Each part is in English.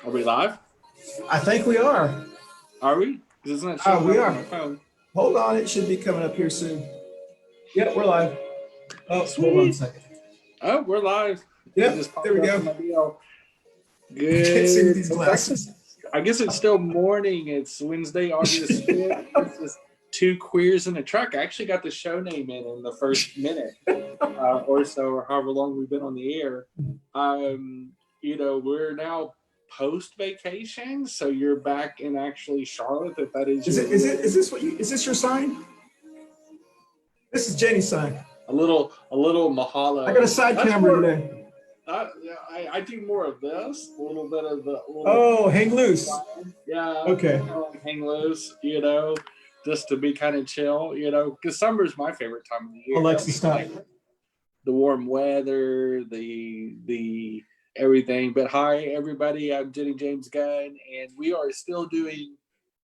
Are we live? I think we are. Are we? Because it's not showing We up are. on my phone. Hold on, it should be coming up here soon. Yep, we're live. Oh, Sweet. hold on a second. Oh, we're live. Yep, there we go. Good. I can't see with these glasses. I guess it's still morning. It's Wednesday, August 5th. It's just two queers in a truck. I actually got the show name in the first minute or so, or however long we've been on the air. We're now post-vacation, so you're back in actually Charlotte. Is this your sign? This is Jenny's sign. A little mahalo. I got a side camera today. I do more of this, a little bit of the. Hang loose. Yeah. Okay. Hang loose, just to be kind of chill, because summer's my favorite time of the year. Alexa, stop. The warm weather, the everything. But hi, everybody. I'm Jenny-Jaymes Gunn, and we are still doing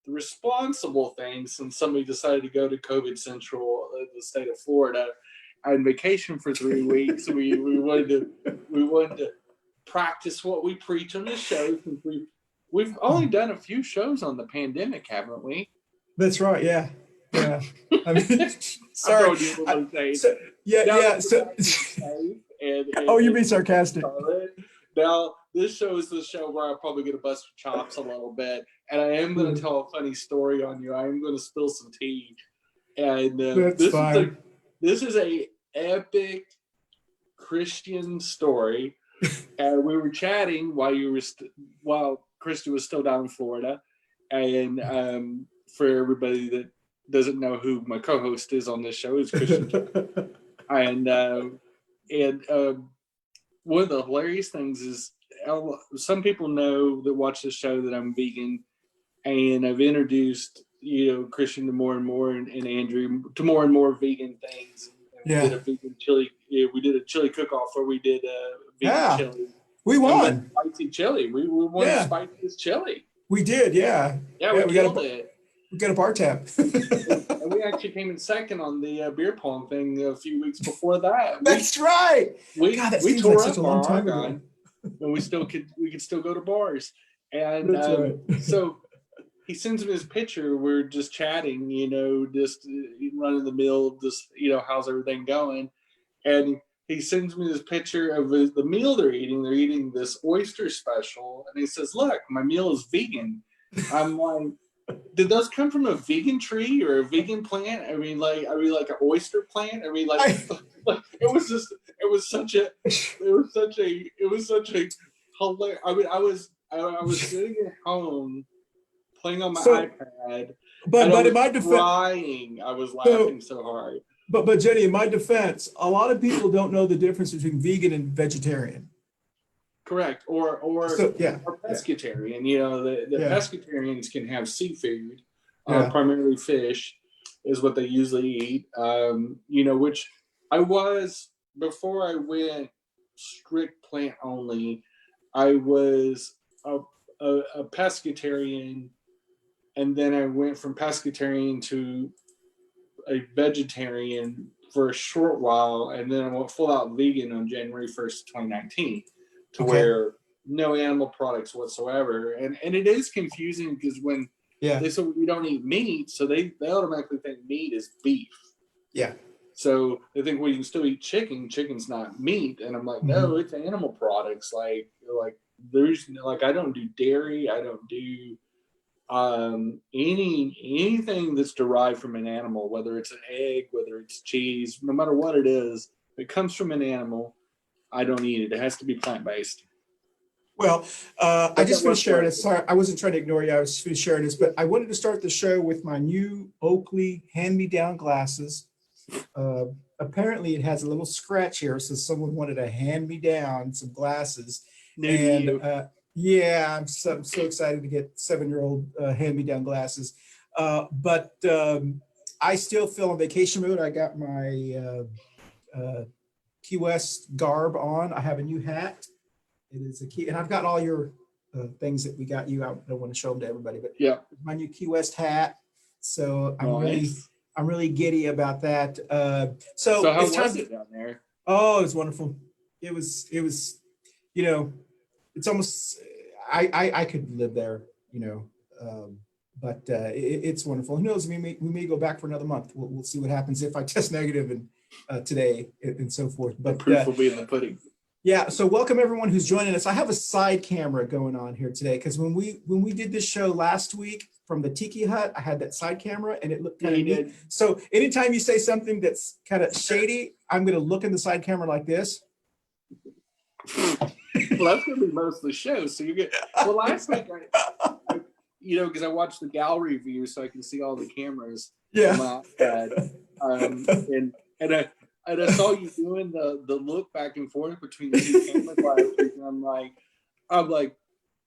the responsible thing since somebody decided to go to COVID Central, the state of Florida. On vacation for 3 weeks. we wanted to practice what we preach on the show. Since we've only done a few shows on the pandemic, haven't we? That's right. Yeah. I mean, sorry. You're being sarcastic. Now, this show is the show where I'm probably going to bust your chops a little bit, and I am going to tell a funny story on you. I am going to spill some tea, and this is a epic Christian story. And we were chatting while Christian was still down in Florida. And for everybody that doesn't know who my co-host is on this show, is Christian. and one of the hilarious things is some people know that watch the show that I'm vegan, and I've introduced Christian to more and more, and Andrew to more and more vegan things. We did a vegan chili. We did a chili cook-off where we did vegan chili. We won. Spicy chili. We won the spiciest chili. We did, yeah. Yeah, we killed it. We got a bar tab. And we actually came in second on the beer pong thing a few weeks before that. That's right. We tore up such a long time ago. And we could still go to bars. And so he sends me this picture. We're just chatting, just running the mill, just, how's everything going? And he sends me this picture of the meal they're eating. They're eating this oyster special. And he says, look, my meal is vegan. I'm like, did those come from a vegan tree or a vegan plant? I mean, are we like an oyster plant? I mean, it was such a hilarious. I mean, I was sitting at home playing on my iPad, but in my defense, crying. I was laughing so hard. But Jenny, in my defense, a lot of people don't know the difference between vegan and vegetarian. Correct, or pescatarian. The pescatarians can have seafood, primarily fish, is what they usually eat. Which I was before I went strict plant only. I was a pescatarian. And then I went from pescatarian to a vegetarian for a short while. And then I went full out vegan on January 1st, 2019, to where no animal products whatsoever. And it is confusing because when they say we don't eat meat, so they automatically think meat is beef. Yeah. So they think, well, you can still eat chicken. Chicken's not meat. And I'm like, no, it's animal products. Like there's I don't do dairy. I don't do anything that's derived from an animal, whether it's an egg, whether it's cheese, no matter what it is, if it comes from an animal, I don't eat it. It has to be plant-based. Well, I just finished sharing this. Sorry, I wasn't trying to ignore you. I was finished sharing this, but I wanted to start the show with my new Oakley hand-me-down glasses. Apparently it has a little scratch here, so someone wanted to hand me down some glasses. I'm so excited to get 7-year-old hand-me-down glasses. But I still feel on vacation mode. I got my Key West garb on. I have a new hat. It is a key, and I've got all your things that we got you. I don't want to show them to everybody, but my new Key West hat. So I'm really giddy about that. So how was it down there? Oh, it was wonderful. It was, it's almost, I could live there, but it's wonderful. Who knows? We may go back for another month. We'll see what happens if I test negative and today and so forth. But the proof will be in the pudding. Yeah. So welcome everyone who's joining us. I have a side camera going on here today because when we did this show last week from the Tiki Hut, I had that side camera and it looked kind of neat. So anytime you say something that's kind of shady, I'm going to look in the side camera like this. Well, that's going to be most of the show. So you get, well, last week, because I watched the gallery view so I can see all the cameras. Yeah. On my iPad. And I saw you doing the look back and forth between the two cameras last week, and I'm like,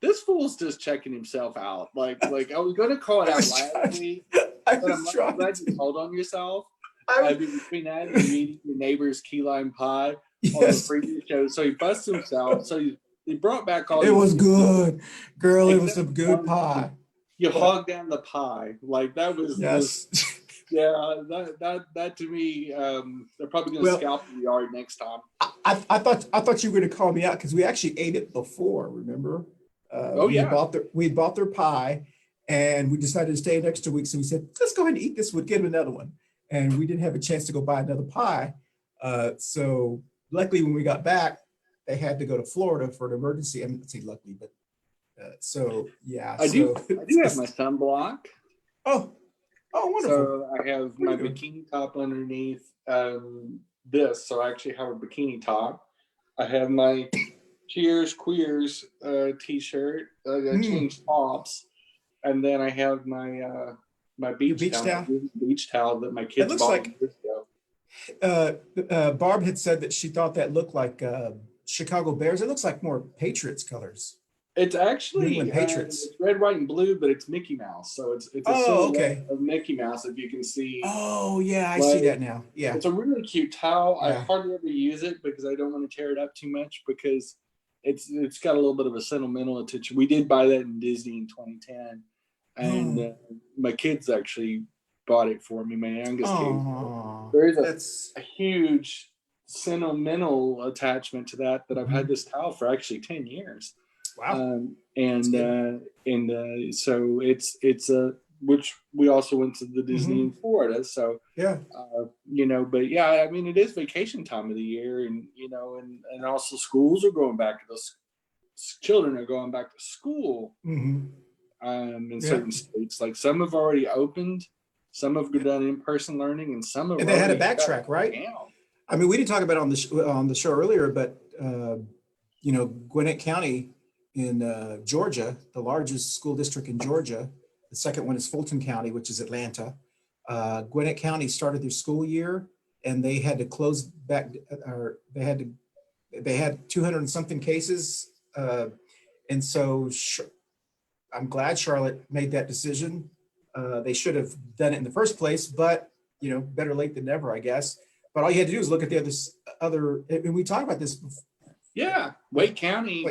this fool's just checking himself out. Like I was going to call it out last week, but I'm glad you told on yourself. Between that and eating your neighbor's key lime pie on the previous show, so he busted himself. So he brought back all. It was good, girl. It was some good pie. You hogged down the pie, like that was. Yes. Yeah, that to me, they're probably going to scalp the yard next time. I thought you were going to call me out because we actually ate it before. Remember? We bought their pie, and we decided to stay an extra week. So we said, let's go ahead and eat this. We'll get them another one, and we didn't have a chance to go buy another pie. So luckily, when we got back, they had to go to Florida for an emergency. I mean, let's say luckily, but so yeah. I do have my sunblock. Oh, wonderful. So I have my bikini top underneath this. So I actually have a bikini top. I have my Cheers Queers t-shirt. I changed tops. And then I have my my beach towel that my kids bought years ago. Barb had said that she thought that looked like Chicago Bears. It looks like more Patriots colors. It's actually Patriots. It's red, white, and blue, but it's Mickey Mouse. So it's a silhouette of Mickey Mouse, if you can see. Oh yeah, I see that now. Yeah, it's a really cute towel. Yeah. I hardly ever use it because I don't want to tear it up too much because it's got a little bit of a sentimental attention. We did buy that in Disney in 2010, and my kids actually bought it for me. My youngest kid. There is a huge sentimental attachment to that I've had this towel for actually 10 years. Wow. So it's which we also went to the Disney in Florida. So yeah, but yeah, I mean, it is vacation time of the year, and and also schools are going back to children are going back to school. In certain states, like some have already opened, some have done in-person learning, and some have. And they had a backtrack, right? Down. I mean, we didn't talk about it on the show earlier, but Gwinnett County in Georgia, the largest school district in Georgia. The second one is Fulton County, which is Atlanta. Gwinnett County started their school year, and they had to close back, or they had 200 and something cases, and so I'm glad Charlotte made that decision. They should have done it in the first place, but better late than never, I guess. But all you had to do is look at the other, and we talked about this before. Yeah, Wake County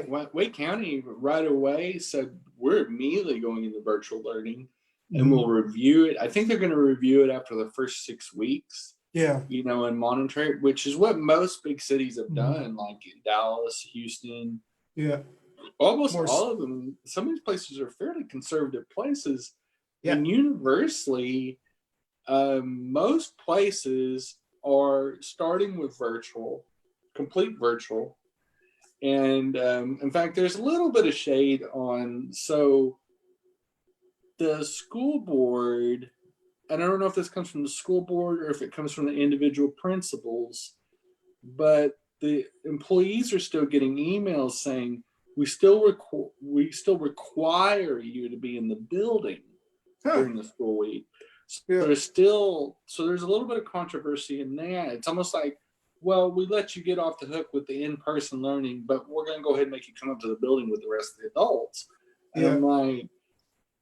right away said we're immediately going into virtual learning, and we'll review it. I think they're going to review it after the first 6 weeks. Yeah, and monitor it, which is what most big cities have done, like in Dallas, Houston. Yeah, almost all of them. Some of these places are fairly conservative places, and universally, most places are starting with complete virtual. And in fact, there's a little bit of shade on, so the school board, and I don't know if this comes from the school board or if it comes from the individual principals, but the employees are still getting emails saying, we still require you to be in the building during the school week. So there's a little bit of controversy in that. It's almost like, well, we let you get off the hook with the in-person learning, but we're going to go ahead and make you come up to the building with the rest of the adults. And I'm like,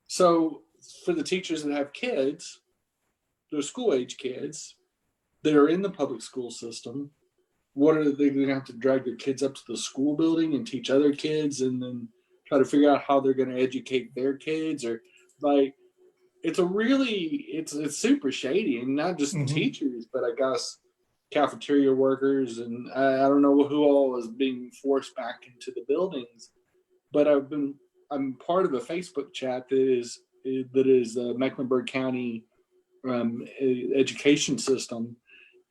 so for the teachers that have kids, they're school-age kids that are in the public school system, what are they going to have to drag their kids up to the school building and teach other kids and then try to figure out how they're going to educate their kids? Or like, it's super shady, and not just the teachers, but I guess cafeteria workers, and I don't know who all is being forced back into the buildings, but I've been I'm part of a Facebook chat that is Mecklenburg County education system,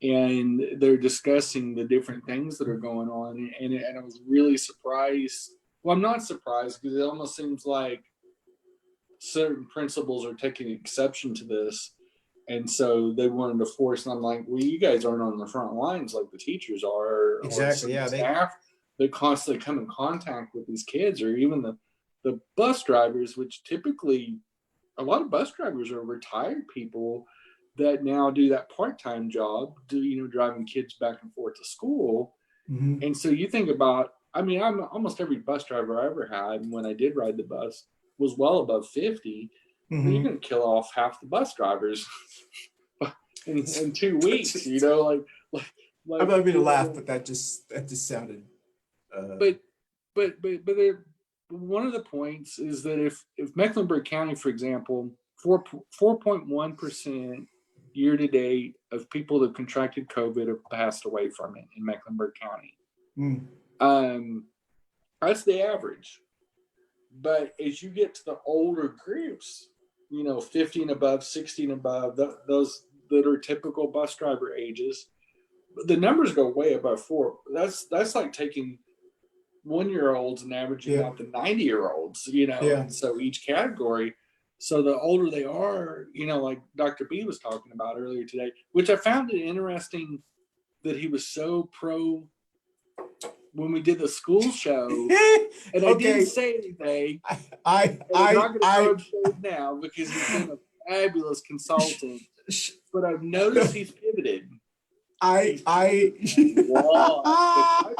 and they're discussing the different things that are going on, and I was really surprised. Well, I'm not surprised, because it almost seems like certain principals are taking exception to this, and so they wanted to force. And I'm like, well, you guys aren't on the front lines like the teachers are, Exactly. or staff that constantly come in contact with these kids, or even the bus drivers, which typically a lot of bus drivers are retired people that now do that part-time job, driving kids back and forth to school. Mm-hmm. And so you think about, I'm almost every bus driver I ever had when I did ride the bus was well above 50. Mm-hmm. You're going to kill off half the bus drivers in 2 weeks, like I'm not going to laugh, but that just sounded. But one of the points is that if Mecklenburg County, for example, 4.1% year to date of people that have contracted COVID have passed away from it in Mecklenburg County. That's the average. But as you get to the older groups, 50 and above, 60 and above, those that are typical bus driver ages, the numbers go way above 4. That's like taking 1-year-olds and averaging out the 90-year-olds, And so each category, so the older they are, like Dr. B was talking about earlier today, which I found it interesting that he was so pro when we did the school show, and I didn't say anything. I'm not going to throw him shade now because he's been a fabulous consultant, but I've noticed he's pivoted. I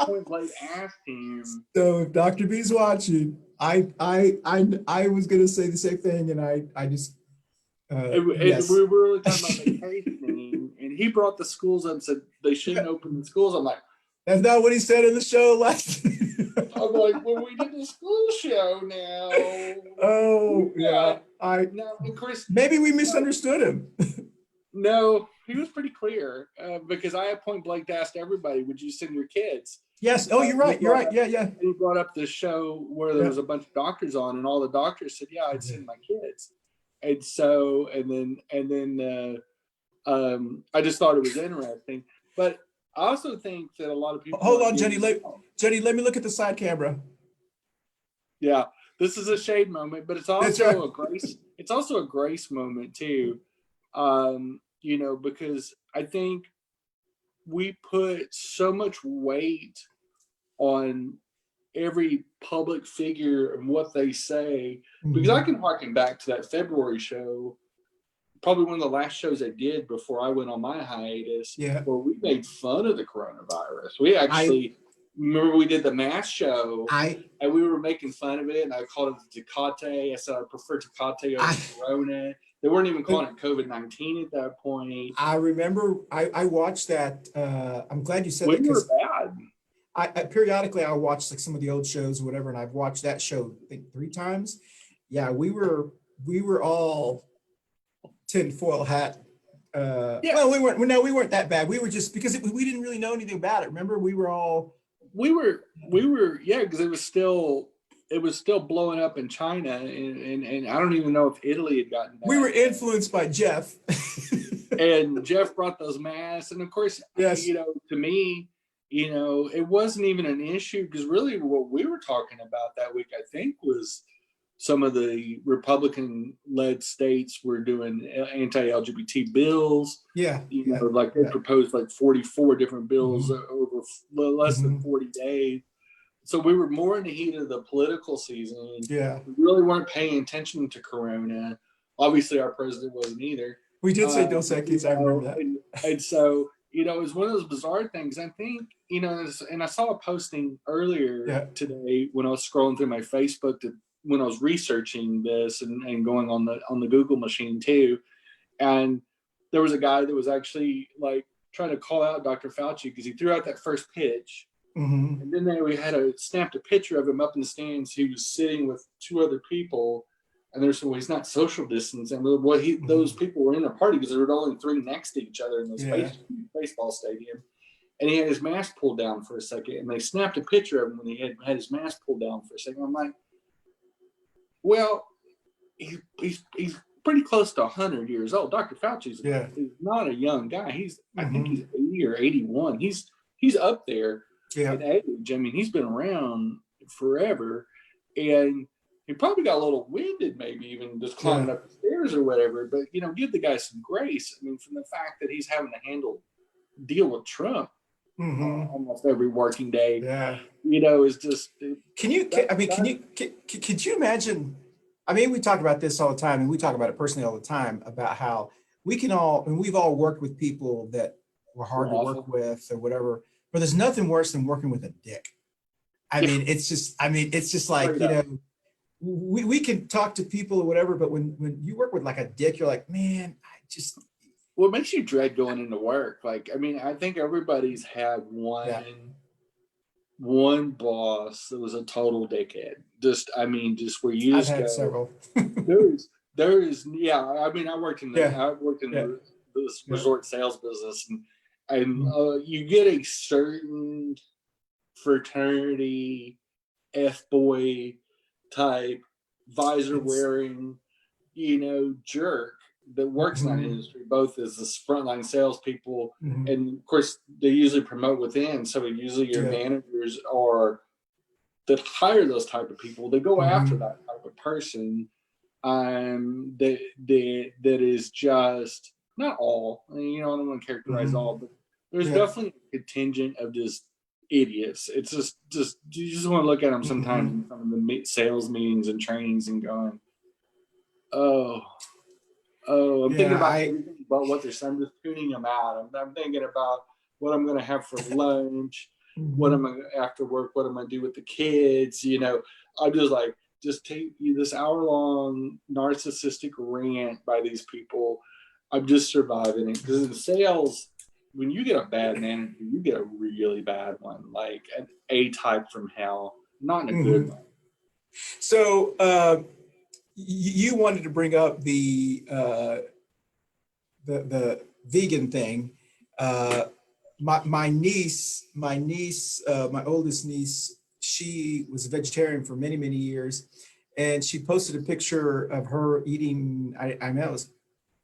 point blank asked him. So if Dr. B's watching, I was gonna say the same thing, and I just yes. We were really talking about vacationing, and he brought the schools up and said they shouldn't open the schools. I'm like, that's not what he said in the show last. I'm like, well, we did the school show now. Oh yeah, no, of course. Maybe we misunderstood him. No, he was pretty clear because I point blank asked everybody, would you send your kids? Yes. Oh, you're right. You're right. Yeah. And he brought up this show where there was a bunch of doctors on, and all the doctors said, yeah, I'd send my kids. And so, and then I just thought it was interesting. But I also think that a lot of people. Hold on, Jenny. Jenny, let me look at the side camera. Yeah, this is a shade moment, but it's also a grace. It's also a grace moment too. Because I think we put so much weight on every public figure and what they say, because I can harken back to that February show, probably one of the last shows I did before I went on my hiatus, where we made fun of the coronavirus. We actually remember we did the mask show and we were making fun of it, and I called it Tecate. I said I prefer Tecate over Corona. They weren't even calling it COVID-19 at that point. I remember I watched that. I'm glad you said that. We were bad. I periodically I'll watch like some of the old shows or whatever, and I've watched that show I think 3 times. Yeah, we were all TinFoil hat. Well, we weren't that bad. We were just because we didn't really know anything about it. Remember, we were because it was still blowing up in China, and I don't even know if Italy had gotten that. We were influenced by Jeff. And Jeff brought those masks, and of course, to me, it wasn't even an issue, because really what we were talking about that week, I think, was some of the Republican-led states were doing anti-LGBT bills. Like they proposed like 44 different bills over less than 40 days. So we were more in the heat of the political season. Yeah. We really weren't paying attention to Corona. Obviously, our president wasn't either. We did say Dos Equis, I remember that. And so, it was one of those bizarre things. I think, and I saw a posting earlier today when I was scrolling through my Facebook when I was researching this and going on the Google machine too. And there was a guy that was actually like trying to call out Dr. Fauci because he threw out that first pitch. And then we had snapped a picture of him up in the stands. He was sitting with 2 other people, and there's he's not social distancing. Those people were in a party because there were only 3 next to each other in this baseball stadium. And he had his mask pulled down for a second, and they snapped a picture of him when he had his mask pulled down for a second. I'm like, Well, he's pretty close to 100 years old. Dr. Fauci's is not a young guy. I think he's 80 or 81. He's up there in age. I mean, he's been around forever, and he probably got a little winded, maybe even just climbing up the stairs or whatever. But give the guy some grace. I mean, from the fact that he's having to deal with Trump almost every working day. Is just. Could you imagine? I mean, we talk about this all the time, and we talk about it personally all the time about how we've all worked with people that were hard to work with or whatever, but there's nothing worse than working with a dick. I mean, it's just like, we can talk to people or whatever, but when you work with like a dick, you're like, man, well, it makes you dread going into work. Like, I mean, I think everybody's had one boss that was a total dickhead. Just where you just I've had several. there is. I mean, I worked in this resort sales business, and you get a certain fraternity F-boy type visor wearing, jerk that works in that industry, both as the frontline salespeople, and of course they usually promote within. So usually your managers are that hire those type of people. They go after that type of person. That is just not all. I mean, I don't want to characterize all, but there's definitely a contingent of just idiots. It's just you just want to look at them sometimes in some of the sales meetings and trainings and going, I'm thinking about what they're saying. I'm just tuning them out. I'm thinking about what I'm going to have for lunch, what am I after work, what am I do with the kids. I'm just like, just take this hour-long narcissistic rant by these people. I'm just surviving it, because in sales, when you get a bad manager, you get a really bad one, like an A-type from hell, not in a good way. So you wanted to bring up the vegan thing. My niece, my oldest niece, she was a vegetarian for many, many years, and she posted a picture of her eating. I know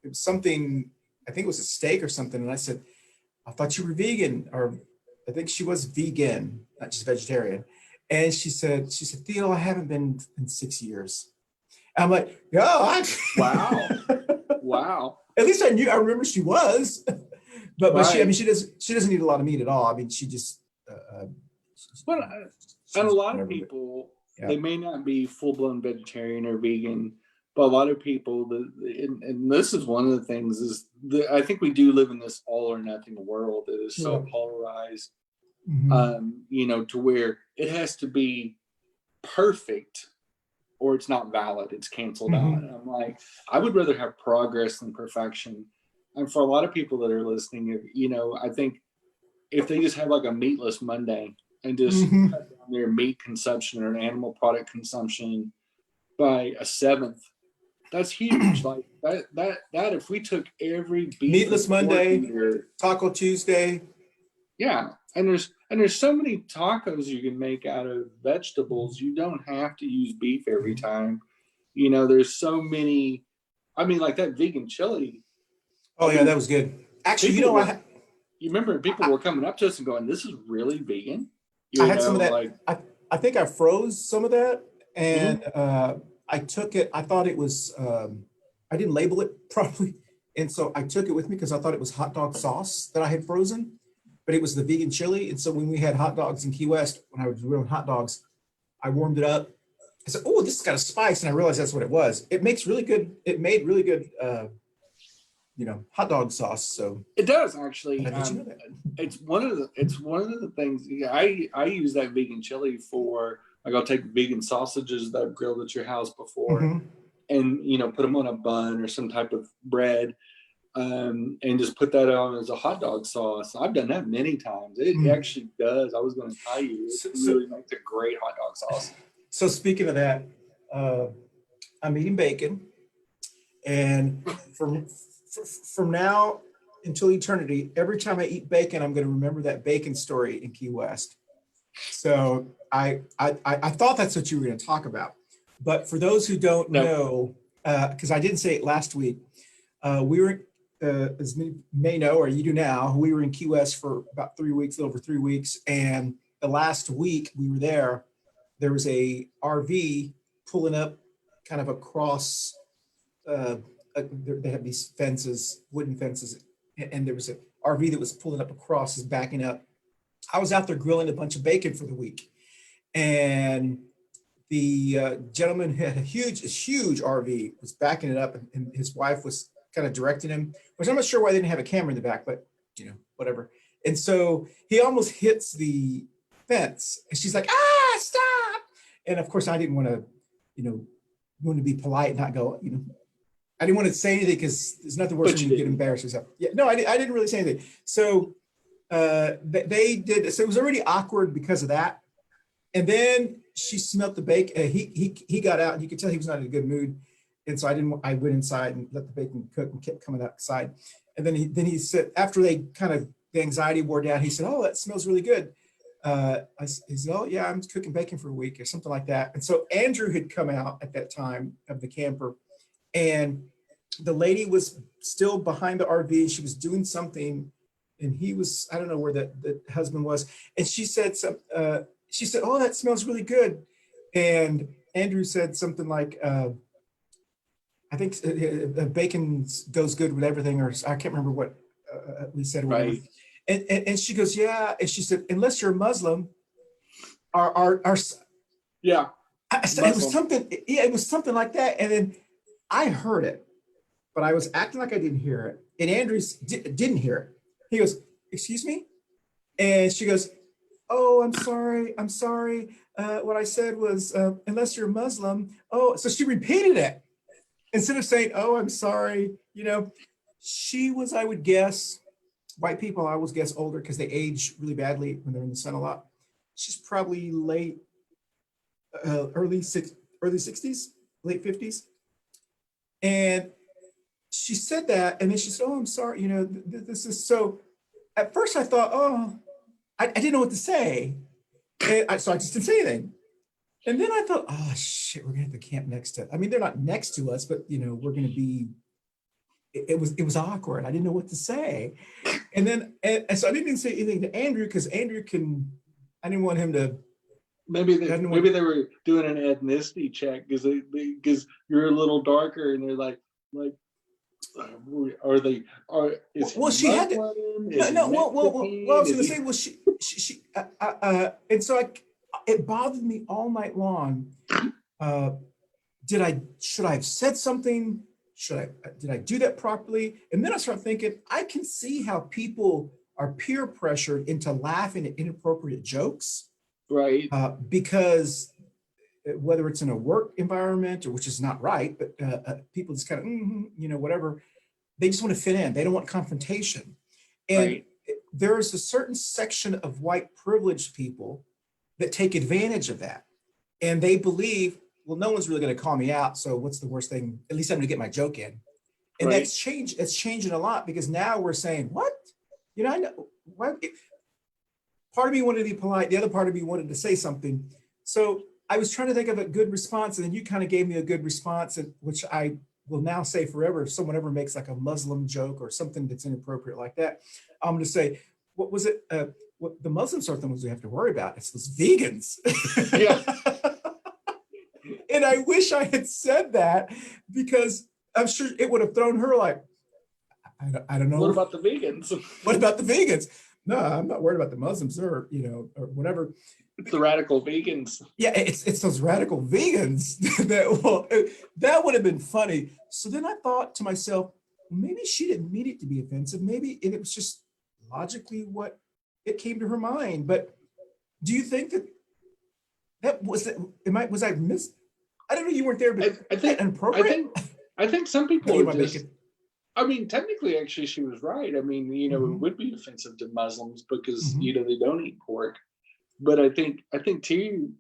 it was something. I think it was a steak or something, and I said, I thought you were vegan, or I think she was vegan, not just vegetarian. And she said, Theo, I haven't been in 6 years. And I'm like, wow. At least I remember she was, but she doesn't eat a lot of meat at all. I mean, she just. And a lot of people, they may not be full-blown vegetarian or vegan, but a lot of people, and this is one of the things, is I think we do live in this all or nothing world that is so polarized, to where it has to be perfect or it's not valid, it's canceled out. And I'm like, I would rather have progress than perfection. And for a lot of people that are listening, I think if they just have like a meatless Monday and just cut down their meat consumption or animal product consumption by a seventh, that's huge. Like that if we took every meatless Monday, Taco Tuesday. Yeah. And there's so many tacos you can make out of vegetables. You don't have to use beef every time. There's so many. I mean, like that vegan chili. Oh yeah, that was good. Actually, you remember people were coming up to us and going, "This is really vegan." I had some of that. Like, I think I froze some of that, and I took it. I thought it was. I didn't label it properly, and so I took it with me because I thought it was hot dog sauce that I had frozen, but it was the vegan chili. And so when we had hot dogs in Key West, when I was grilling hot dogs, I warmed it up. I said, "Oh, this has got a spice," and I realized that's what it was. It makes really good. It made really good. Hot dog sauce. So it does actually. It's one of the things. I use that vegan chili for, like, I'll take vegan sausages that I've grilled at your house before, and put them on a bun or some type of bread, and just put that on as a hot dog sauce. I've done that many times. It actually does. I was going to tell you, it really makes a great hot dog sauce. So speaking of that, I'm eating bacon, and from now until eternity, every time I eat bacon, I'm going to remember that bacon story in Key West. So I thought that's what you were going to talk about. But for those who don't No. know, because I didn't say it last week, we were, as many may know, or you do now, we were in Key West for about 3 weeks, a little over 3 weeks. And the last week we were there was a RV pulling up kind of across, they have these fences, wooden fences, and there was an RV that was pulling up across, is backing up. I was out there grilling a bunch of bacon for the week. And the gentleman had a huge RV, was backing it up, and his wife was kind of directing him, which I'm not sure why they didn't have a camera in the back, but whatever. And so he almost hits the fence, and she's like, stop. And of course I didn't want to be polite and not go, I didn't want to say anything, because there's nothing worse than you get embarrassed or something. Yeah, no, I didn't really say anything. So they did, so it was already awkward because of that. And then she smelled the bacon. He got out, and you could tell he was not in a good mood. And so I went inside and let the bacon cook, and kept coming outside. And then he said, after the anxiety wore down, he said, "Oh, that smells really good." He said, "Oh yeah, I'm cooking bacon for a week," or something like that. And so Andrew had come out at that time of the camper, and the lady was still behind the RV. She was doing something, and he was, I don't know where the husband was. And she said, "Oh, that smells really good." And Andrew said something like, I think bacon goes good with everything, or I can't remember what we said. Or whatever. Right. And she goes, "Yeah." And she said, "Unless you're Muslim, our yeah." It was something. Yeah, it was something like that. And then I heard it, but I was acting like I didn't hear it. And Andrew didn't hear it. He goes, "Excuse me?" And she goes, "Oh, I'm sorry. What I said was, unless you're Muslim." Oh, so she repeated it instead of saying, "Oh, I'm sorry." She was, I would guess, white people, I always guess older, because they age really badly when they're in the sun a lot. She's probably early 60s, late 50s. And she said that, and then she said, "Oh, I'm sorry. This is so." At first I thought, oh, I didn't know what to say. And so I just didn't say anything. And then I thought, oh shit, we're gonna have to camp next to, they're not next to us, but we're gonna be, it was awkward. I didn't know what to say. And then, and so I didn't even say anything to Andrew, because Andrew I didn't want him to. Maybe they were doing an ethnicity check, because you're a little darker, and they're like, are they? Well, she had to. No. Well, I was going to say, well, she and so it bothered me all night long. Should I have said something? Did I do that properly? And then I started thinking, I can see how people are peer pressured into laughing at inappropriate jokes, right? Because whether it's in a work environment, or which is not right, but people just kind of, whatever, they just want to fit in. They don't want confrontation. And right. There is a certain section of white privileged people that take advantage of that. And they believe, well, no one's really going to call me out, so what's the worst thing? At least I'm going to get my joke in. And right. that's changed. It's changing a lot, because now we're saying, what? I know. What? Part of me wanted to be polite. The other part of me wanted to say something. So I was trying to think of a good response, and then you kind of gave me a good response, which I will now say forever. If someone ever makes like a Muslim joke or something that's inappropriate like that, I'm going to say, what was it? What the Muslims are the ones we have to worry about. It's those vegans. Yeah. And I wish I had said that, because I'm sure it would have thrown her like, I don't know. What about the vegans? What about the vegans? No, I'm not worried about the Muslims, or or whatever. It's the radical vegans. Yeah, it's those radical vegans that would have been funny. So then I thought to myself, maybe she didn't mean it to be offensive. Maybe it was just logically what it came to her mind. But do you think that was it? Was I missed? I don't know. You weren't there, but I think inappropriate. I think some people No, are just. Technically, actually, she was right. It would be offensive to Muslims, because they don't eat pork. But I think too.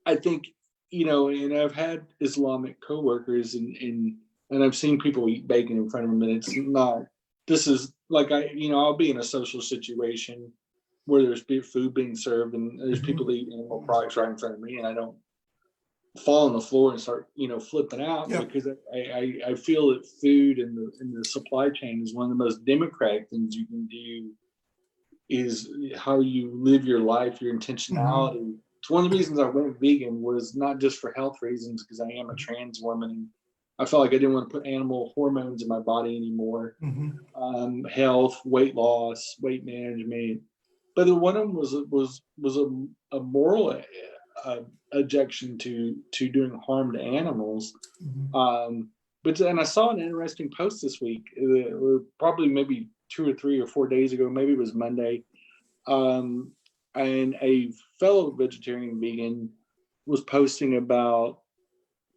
And I've had Islamic coworkers, and I've seen people eat bacon in front of them, and it's not. This is like I'll be in a social situation where there's food being served, and there's people eating animal products right in front of me, and I don't fall on the floor and start, flipping out, Yeah. because I feel that food in the supply chain is one of the most democratic things you can do, is how you live your life, your intentionality. It's one of the reasons I went vegan, was not just for health reasons, because I am a trans woman. And I felt like I didn't want to put animal hormones in my body anymore. Health, weight loss, weight management. But the one of them was a moral objection to doing harm to animals. But then I saw an interesting post this week, or probably maybe 2 or 3 or 4 days ago, maybe it was Monday, and a fellow vegetarian vegan was posting about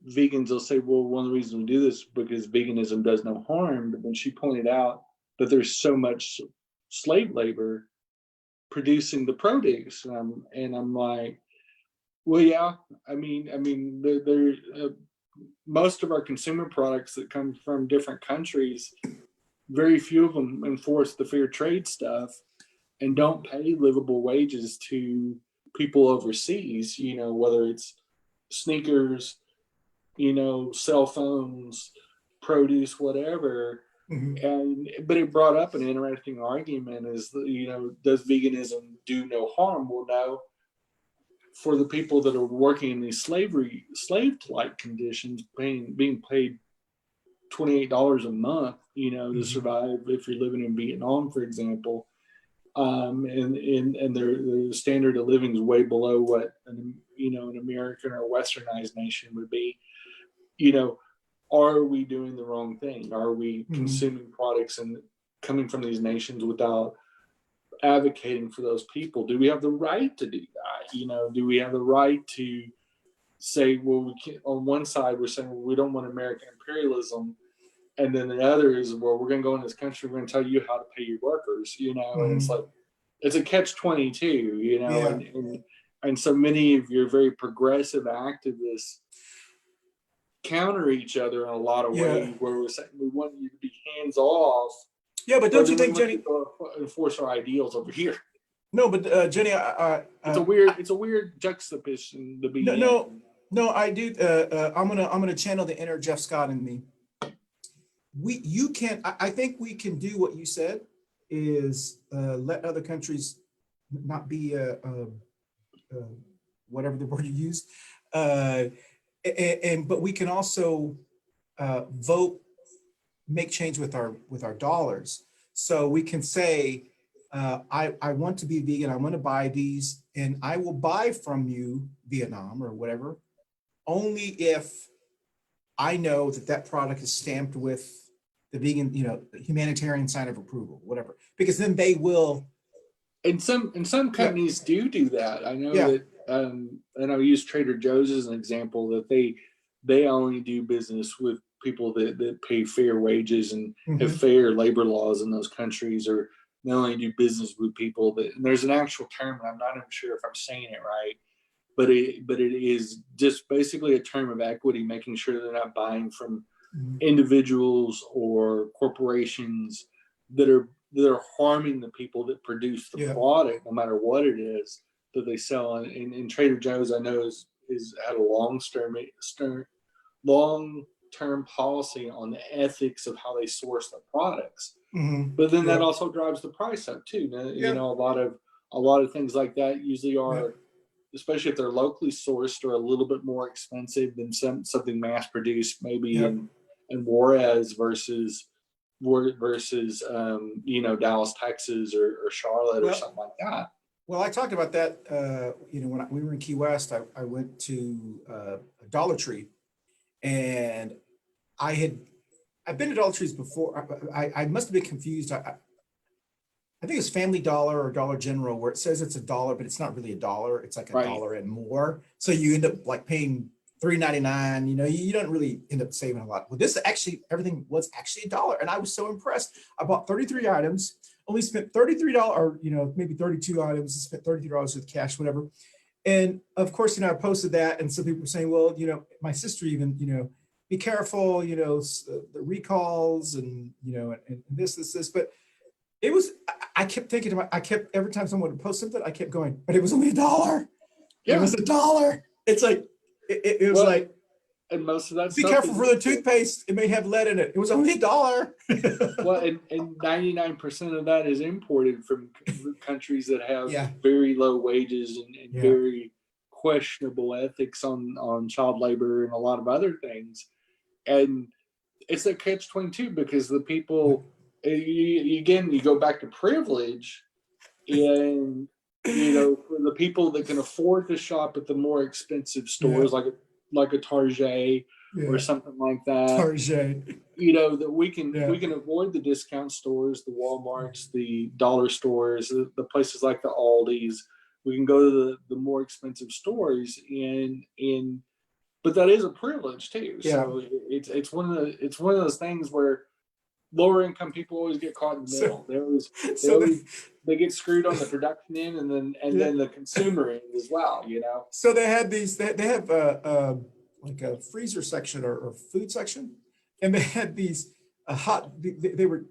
vegans. They'll say, well, one of the reasons we do this is because veganism does no harm. But then she pointed out that there's so much slave labor producing the produce, and I'm like, well, yeah. I mean, there most of our consumer products that come from different countries, very few of them enforce the fair trade stuff and don't pay livable wages to people overseas. Whether it's sneakers, cell phones, produce, whatever. But it brought up an interesting argument: is does veganism do no harm? Well, no. For the people that are working in these slave-like conditions, being paid $28 a month, to survive, if you're living in Vietnam, for example, and their standard of living is way below what an American or Westernized nation would be. Are we doing the wrong thing? Are we consuming products and coming from these nations without advocating for those people? Do we have the right to do that? Do we have the right to say, well, we can't? On one side, we're saying, well, we don't want American imperialism, and then the other is, well, we're going to go in this country, we're going to tell you how to pay your workers. And it's like, it's a catch-22. And so many of your very progressive activists counter each other in a lot of ways, where we're saying we want you to be hands off. Yeah, but don't you think, Jenny, enforce our ideals over here? No, but Jenny, it's a weird juxtaposition to be. No, I do. I'm gonna channel the inner Jeff Scott in me. I think we can do what you said, is let other countries not be whatever the word you used, but we can also make change with our dollars. So we can say, I want to be vegan, I want to buy these, and I will buy from you, Vietnam or whatever, only if I know that product is stamped with the vegan, humanitarian sign of approval, whatever, because then they will. And some companies do that. I know that, and I'll use Trader Joe's as an example, that they only do business with people that pay fair wages and have fair labor laws in those countries, or they only do business with people that, and there's an actual term, and I'm not even sure if I'm saying it right, but it is just basically a term of equity, making sure they're not buying from individuals or corporations that are harming the people that produce the product, no matter what it is that they sell. And Trader Joe's, I know, is had a long-term policy on the ethics of how they source their products. But then that also drives the price up too. A lot of things like that usually are, especially if they're locally sourced, are a little bit more expensive than something mass produced, maybe in Juarez versus Dallas, Texas, or Charlotte, or something like that. Well, I talked about that. When we were in Key West, I went to a Dollar Tree, and I've been to Dollar Trees before. I must have been confused. I think it's Family Dollar or Dollar General, where it says it's $1, but it's not really $1. It's like $1 and more. So you end up like paying $3.99. You don't really end up saving a lot. Well, everything was actually $1, and I was so impressed. I bought 33 items, only spent $33, or maybe 32 items, spent $33 with cash, whatever. And of course, I posted that, and some people were saying, well, my sister even, be careful, the recalls and and this, but it was. I kept thinking about. Every time someone would post something, I kept going, but it was only $1. It was $1. It's like It was Well, like, and most of that be stuff careful is for the toothpaste. It may have lead in it. It was only $1. well, and 99% of that is imported from countries that have Yeah. very low wages and Yeah. very questionable ethics on child labor and a lot of other things. And it's a catch-22 because the people, again, you go back to privilege, and for the people that can afford to shop at the more expensive stores, like a Target or something like that, Target. that we can avoid the discount stores, the Walmarts, the dollar stores, the places like the Aldi's. We can go to the more expensive stores, but that is a privilege too. Yeah. So it's one of those things where lower income people always get caught in the middle. They get screwed on the production end, and then the consumer end as well. So they had these. They have like a freezer section or food section, and they had these They were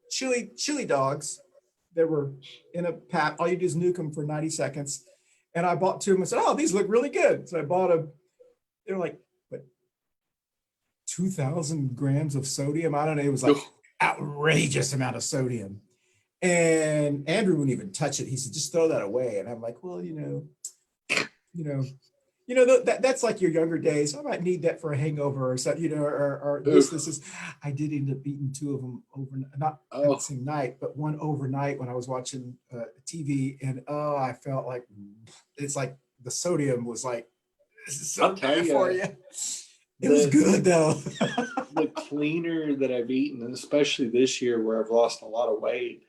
chili dogs. They were in a pack. All you do is nuke them for 90 seconds. And I bought two and said, "Oh, these look really good." So I bought them. They were like, what, 2,000 grams of sodium? I don't know. It was like outrageous amount of sodium. And Andrew wouldn't even touch it. He said, "Just throw that away." And I'm like, well, that's like your younger days. I might need that for a hangover or something, or this is. I did end up eating two of them not the same night, but one overnight when I was watching TV, and I felt like it's like the sodium was like, this is so bad for you. It was good though. The cleaner that I've eaten, and especially this year where I've lost a lot of weight,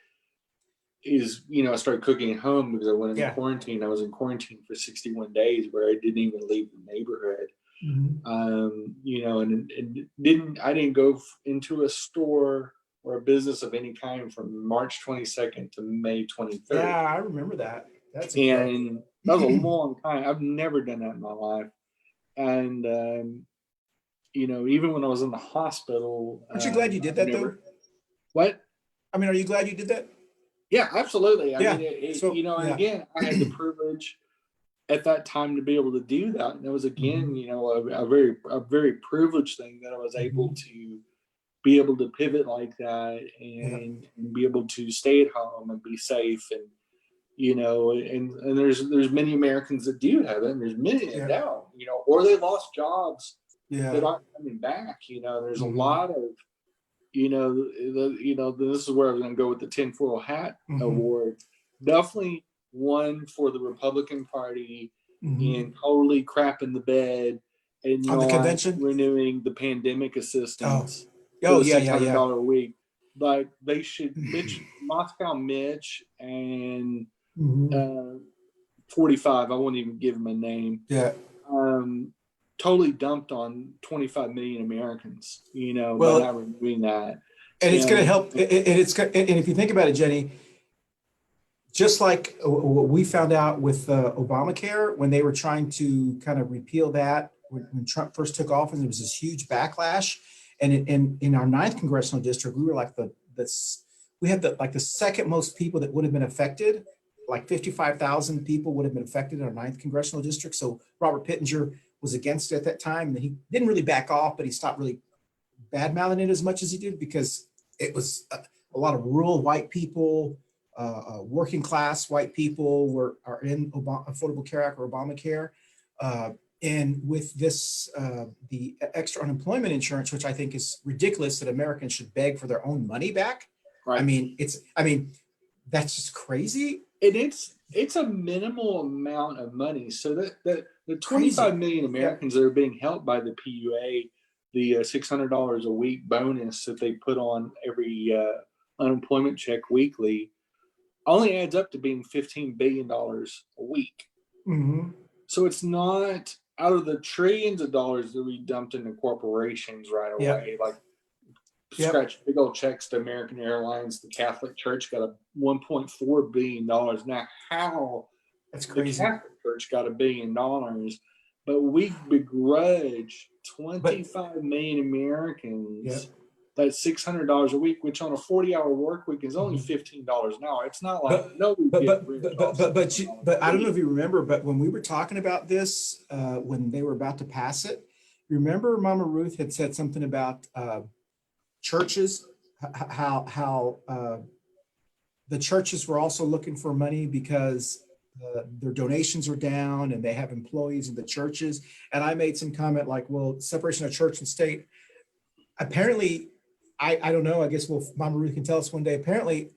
is, I started cooking at home because I went into quarantine. I was in quarantine for 61 days where I didn't even leave the neighborhood. And I didn't go into a store or a business of any kind from March 22nd to May 23rd. Yeah, I remember that. And that was a long time. I've never done that in my life. And, even when I was in the hospital. Aren't you glad you did that though? What? I mean, are you glad you did that? Yeah, absolutely. I mean, again, I had the privilege at that time to be able to do that. And it was, again, a very privileged thing that I was able to be able to pivot like that and be able to stay at home and be safe. And, and there's many Americans that do have it, and there's many that don't, or they lost jobs that aren't coming back. There's a lot of, this is where I was going to go with the TinFoil hat award. Definitely one for the Republican Party in totally crapping the bed and on the convention, renewing the pandemic assistance. $600 a week. But they should, Moscow Mitch and 45. I won't even give him a name. Yeah. Totally dumped on 25 million Americans, by not renewing that. And it's going to help. And if you think about it, Jenny, just like what we found out with Obamacare, when they were trying to kind of repeal that, when Trump first took office, there was this huge backlash. And in our 9th congressional district, we were like we had the second most people that would have been affected. Like 55,000 people would have been affected in our 9th congressional district. So Robert Pittenger was against it at that time, and he didn't really back off, but he stopped really bad-mouthing it as much as he did because it was a lot of rural white people, working class white people are in Affordable Care Act or Obamacare. And with this, the extra unemployment insurance, which I think is ridiculous that Americans should beg for their own money back. Right. I mean, that's just crazy. And it's a minimal amount of money. So that the 25 million Americans that are being helped by the PUA, the $600 a week bonus that they put on every unemployment check weekly, only adds up to being $15 billion a week. So it's not out of the trillions of dollars that we dumped into corporations right away. Like scratch big old checks to American Airlines. The Catholic Church got a $1.4 billion. Now, how that's crazy. The Catholic Church got $1 billion, but we begrudge 25 million Americans that's $600 a week, which on a 40-hour work week is only $15 an hour. It's not like but I don't know if you remember, but when we were talking about this, when they were about to pass it, remember Mama Ruth had said something about churches, how the churches were also looking for money because their donations are down and they have employees in the churches. And I made some comment like, well, separation of church and state, apparently, I don't know, I guess Mama Ruth can tell us one day, apparently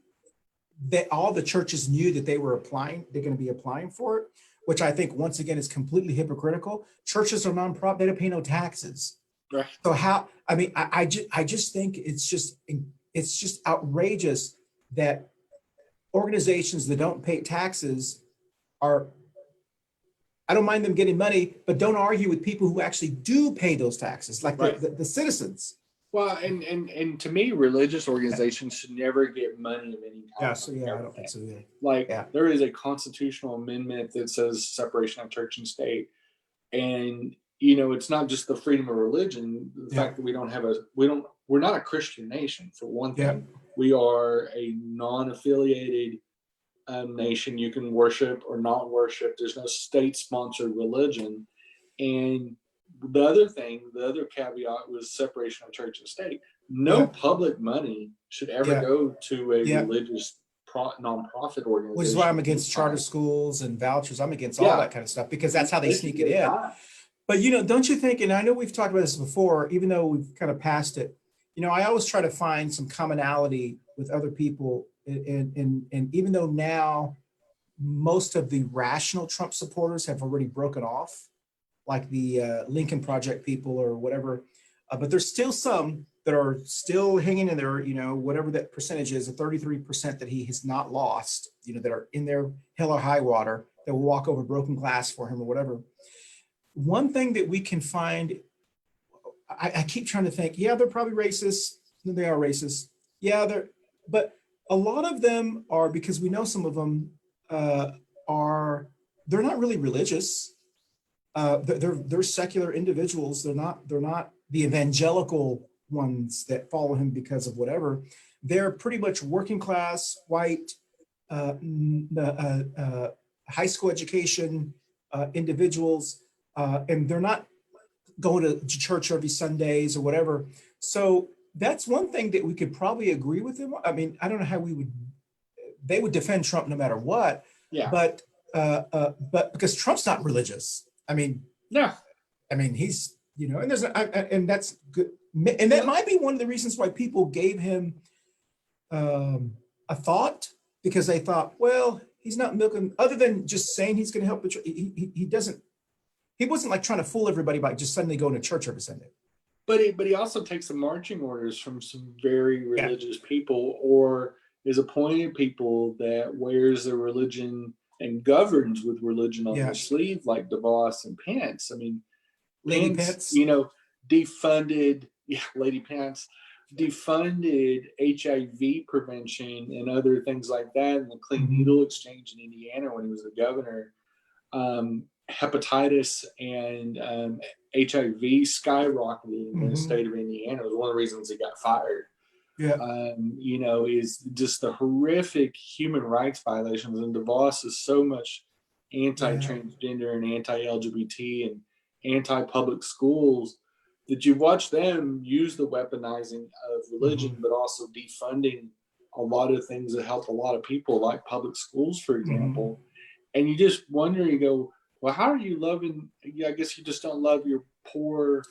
all the churches knew that they're going to be applying for it, which I think once again is completely hypocritical. Churches are nonprofit, they don't pay no taxes. Right. So how, I mean, I just think it's just outrageous that organizations that don't pay taxes I don't mind them getting money, but don't argue with people who actually do pay those taxes, like the citizens. Well, and to me, religious organizations should never get money of any kind. Yeah, so I don't think so either. Like there is a constitutional amendment that says separation of church and state. And it's not just the freedom of religion, the fact that we're not a Christian nation, for one thing. Yeah. We are a non-affiliated nation. You can worship or not worship. There's no state-sponsored religion. And the other caveat was separation of church and state. No public money should ever go to a religious nonprofit organization. Which is why I'm against charter schools and vouchers. I'm against all that kind of stuff, because that's how they sneak it in. But, don't you think, and I know we've talked about this before, even though we've kind of passed it, I always try to find some commonality with other people. And even though now most of the rational Trump supporters have already broken off, like the Lincoln Project people or whatever, but there's still some that are still hanging in there, whatever that percentage is, the 33% that he has not lost, that are in there hell or high water, that will walk over broken glass for him or whatever. One thing that we can find, I keep trying to think, they're probably racist. They are racist. But a lot of them are, because we know some of them they're not really religious. They're secular individuals. They're not the evangelical ones that follow him because of whatever. They're pretty much working class, white, high school education individuals, and they're not going to church every Sundays or whatever. So that's one thing that we could probably agree with them. I mean, I don't know how they would defend Trump no matter what. Yeah. But because Trump's not religious. I mean, he's, and and that's good. And that might be one of the reasons why people gave him a thought, because they thought, well, he's not milking, other than just saying he's going to help. He wasn't like trying to fool everybody by just suddenly going to church every Sunday. But he also takes some marching orders from some very religious people, or is appointed people that wears their religion and governs with religion on their sleeve, like DeVos and Pence. I mean, Lady Pence, defunded HIV prevention and other things like that, and the clean needle exchange in Indiana when he was the governor. Hepatitis and HIV skyrocketed in the state of Indiana. It was one of the reasons he got fired. Is just the horrific human rights violations. And DeVos is so much anti-transgender and anti-LGBT and anti-public schools that you watch them use the weaponizing of religion, but also defunding a lot of things that help a lot of people, like public schools, for example. And you just wonder, you go, well, how are you loving? I guess you just don't love your poor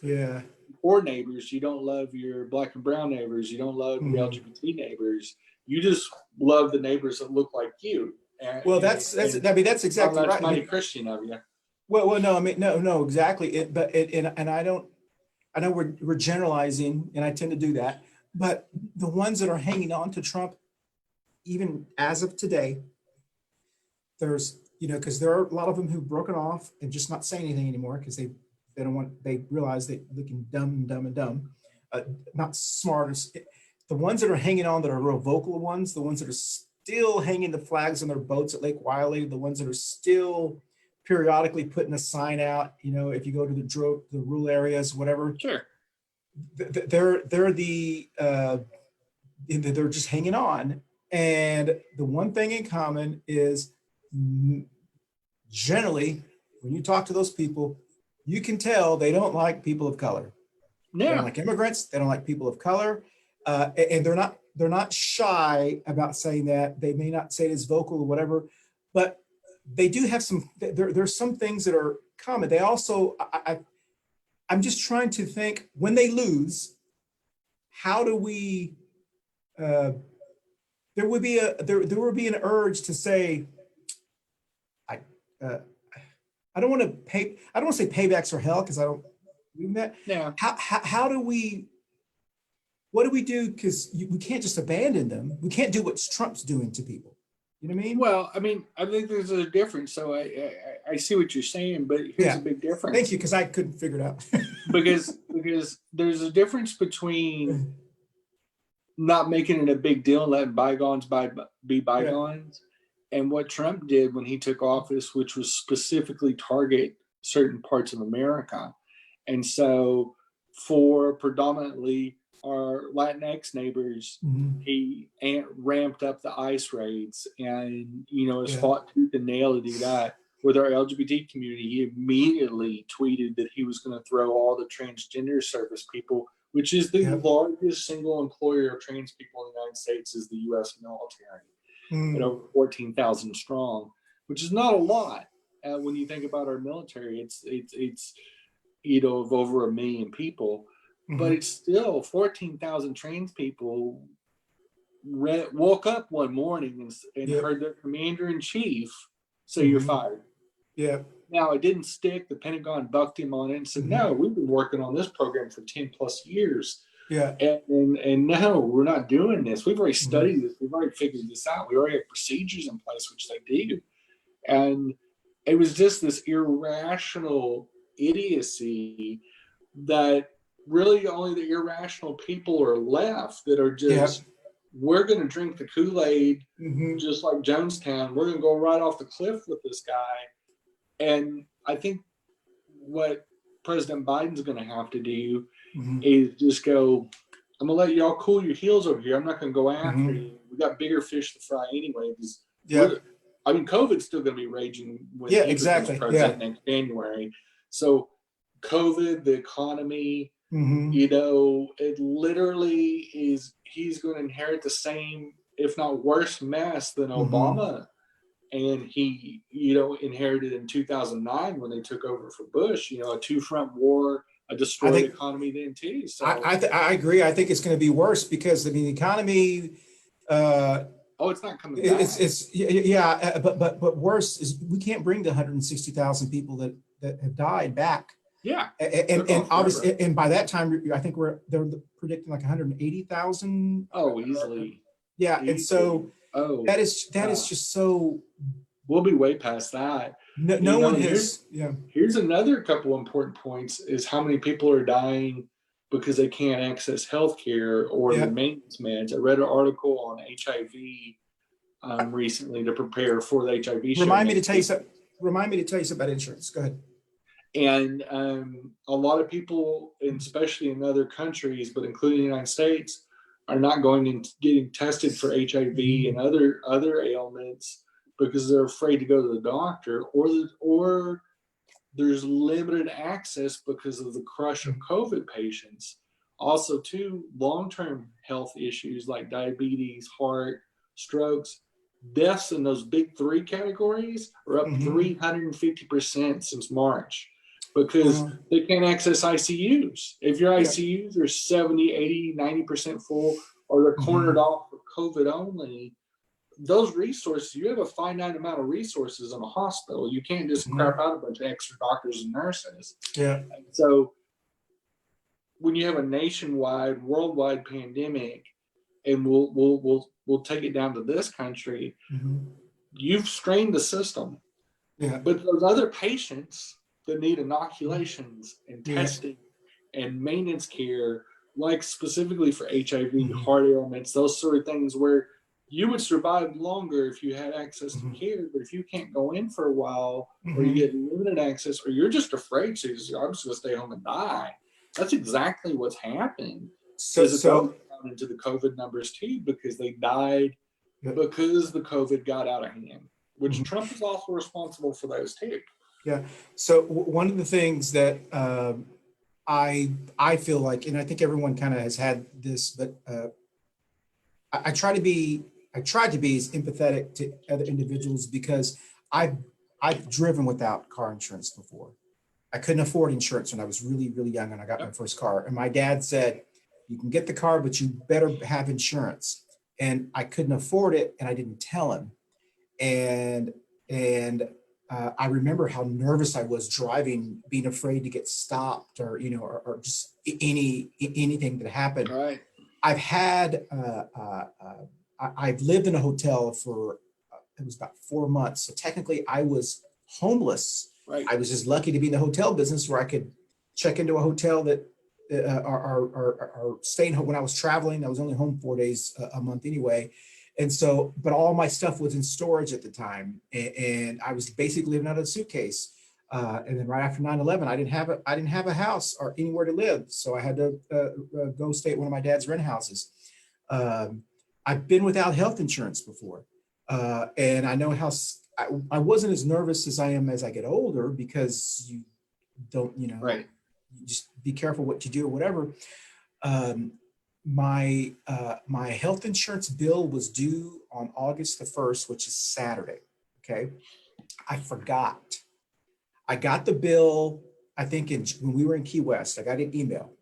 neighbors. You don't love your black and brown neighbors. You don't love your LGBT neighbors. You just love the neighbors that look like you. Well, that's exactly right. That's mighty Christian of you. Well, no, I mean, no, exactly. And I know we're generalizing, and I tend to do that. But the ones that are hanging on to Trump, even as of today, there's, because there are a lot of them who've broken off and just not saying anything anymore because they realize they looking dumb, not smart. The ones that are hanging on, that are real vocal ones, the ones that are still hanging the flags on their boats at Lake Wiley, the ones that are still periodically putting a sign out, if you go to the rural areas, whatever. Sure. they're just hanging on. And the one thing in common is generally, when you talk to those people, you can tell they don't like people of color. They don't like immigrants. They don't like people of color. And they're not shy about saying that. They may not say it as vocal or whatever, but they do have there's some things that are common. They also, I'm just trying to think, when they lose, how do we, there would be an urge to say, I don't want to say paybacks are hell, because I don't believe in that. Yeah. How do we, what do we do? Because we can't just abandon them. We can't do what Trump's doing to people. You know what I mean? Well, I mean, I think there's a difference. So I see what you're saying, but here's a big difference. Thank you, because I couldn't figure it out. because there's a difference between not making it a big deal and letting bygones be bygones, and what Trump did when he took office, which was specifically target certain parts of America. And so for predominantly our Latinx neighbors, he ramped up the ICE raids and, has fought tooth and nail to do that. With our LGBT community, he immediately tweeted that he was going to throw all the transgender service people, which is the largest single employer of trans people in the United States, is the U.S. military, at over 14,000 strong, which is not a lot when you think about our military. It's of over 1 million people, but it's still 14,000 trans people woke up one morning and heard their commander in chief say, "You're fired." Yeah. Now, it didn't stick. The Pentagon bucked him on it and said, "No, we've been working on this program for 10 plus years. Yeah. And no, we're not doing this. We've already studied this. We've already figured this out. We already have procedures in place," which they do. And it was just this irrational idiocy that really only the irrational people are left, that are just, we're going to drink the Kool-Aid, just like Jonestown. We're going to go right off the cliff with this guy. And I think what President Biden's going to have to do is just go, "I'm going to let y'all cool your heels over here. I'm not going to go after you. We got bigger fish to fry anyway." I mean, COVID's still going to be raging when he becomes president next January. So COVID, the economy, it literally is, he's going to inherit the same, if not worse, mess than Obama. And he, inherited in 2009 when they took over for Bush, a two-front war, a destroyed economy then too. So I agree. I think it's going to be worse because, the economy, it's not coming back. But worse is we can't bring the 160,000 people that have died back. Yeah. And obviously, and by that time, I think they're predicting like 180,000. Oh, easily. Yeah. Easily. And so that is just so. We'll be way past that. No one has. Here's another couple important points: is how many people are dying because they can't access health care or the maintenance meds. I read an article on HIV recently to prepare for the HIV show. Remind me to tell you something about insurance. Go ahead. And a lot of people, especially in other countries, but including the United States, are not going and getting tested for HIV and other ailments because they're afraid to go to the doctor, or there's limited access because of the crush of COVID patients. Also, too, long-term health issues like diabetes, heart, strokes, deaths in those big three categories are up 350% since March because they can't access ICUs. If your ICUs are 70, 80, 90% full, or they're cornered off for COVID only, those resources, you have a finite amount of resources in a hospital. You can't just crap out a bunch of extra doctors and nurses. Yeah. And so when you have a nationwide, worldwide pandemic, and we'll take it down to this country, you've strained the system. Yeah. But those other patients that need inoculations and testing and maintenance care, like specifically for HIV, heart ailments, those sort of things, where you would survive longer if you had access to care. But if you can't go in for a while, or you get limited access, or you're just afraid to, I'm just going to stay home and die. That's exactly what's happened. So, Is down into the COVID numbers too, because they died because the COVID got out of hand, which Trump is also responsible for those too. Yeah. So one of the things that I feel like, and I think everyone kind of has had this, but I try to be as empathetic to other individuals because I've driven without car insurance before. I couldn't afford insurance when I was really, really young and I got my first car. And my dad said, you can get the car, but you better have insurance. And I couldn't afford it and I didn't tell him. And I remember how nervous I was driving, being afraid to get stopped or, or just anything that happened. Right. I've had, I've lived in a hotel for, it was about 4 months. So technically I was homeless. Right. I was just lucky to be in the hotel business where I could check into a hotel that or staying home. When I was traveling, I was only home 4 days a month anyway. And so, but all my stuff was in storage at the time. And I was basically living out of a suitcase. And then right after 9/11, I didn't have a house or anywhere to live. So I had to go stay at one of my dad's rent houses. I've been without health insurance before. And I know how I wasn't as nervous as I am as I get older because you don't, right. You just be careful what you do or whatever. My health insurance bill was due on August the 1st, which is Saturday. Okay. I forgot. I got the bill, I think when we were in Key West, I got an email.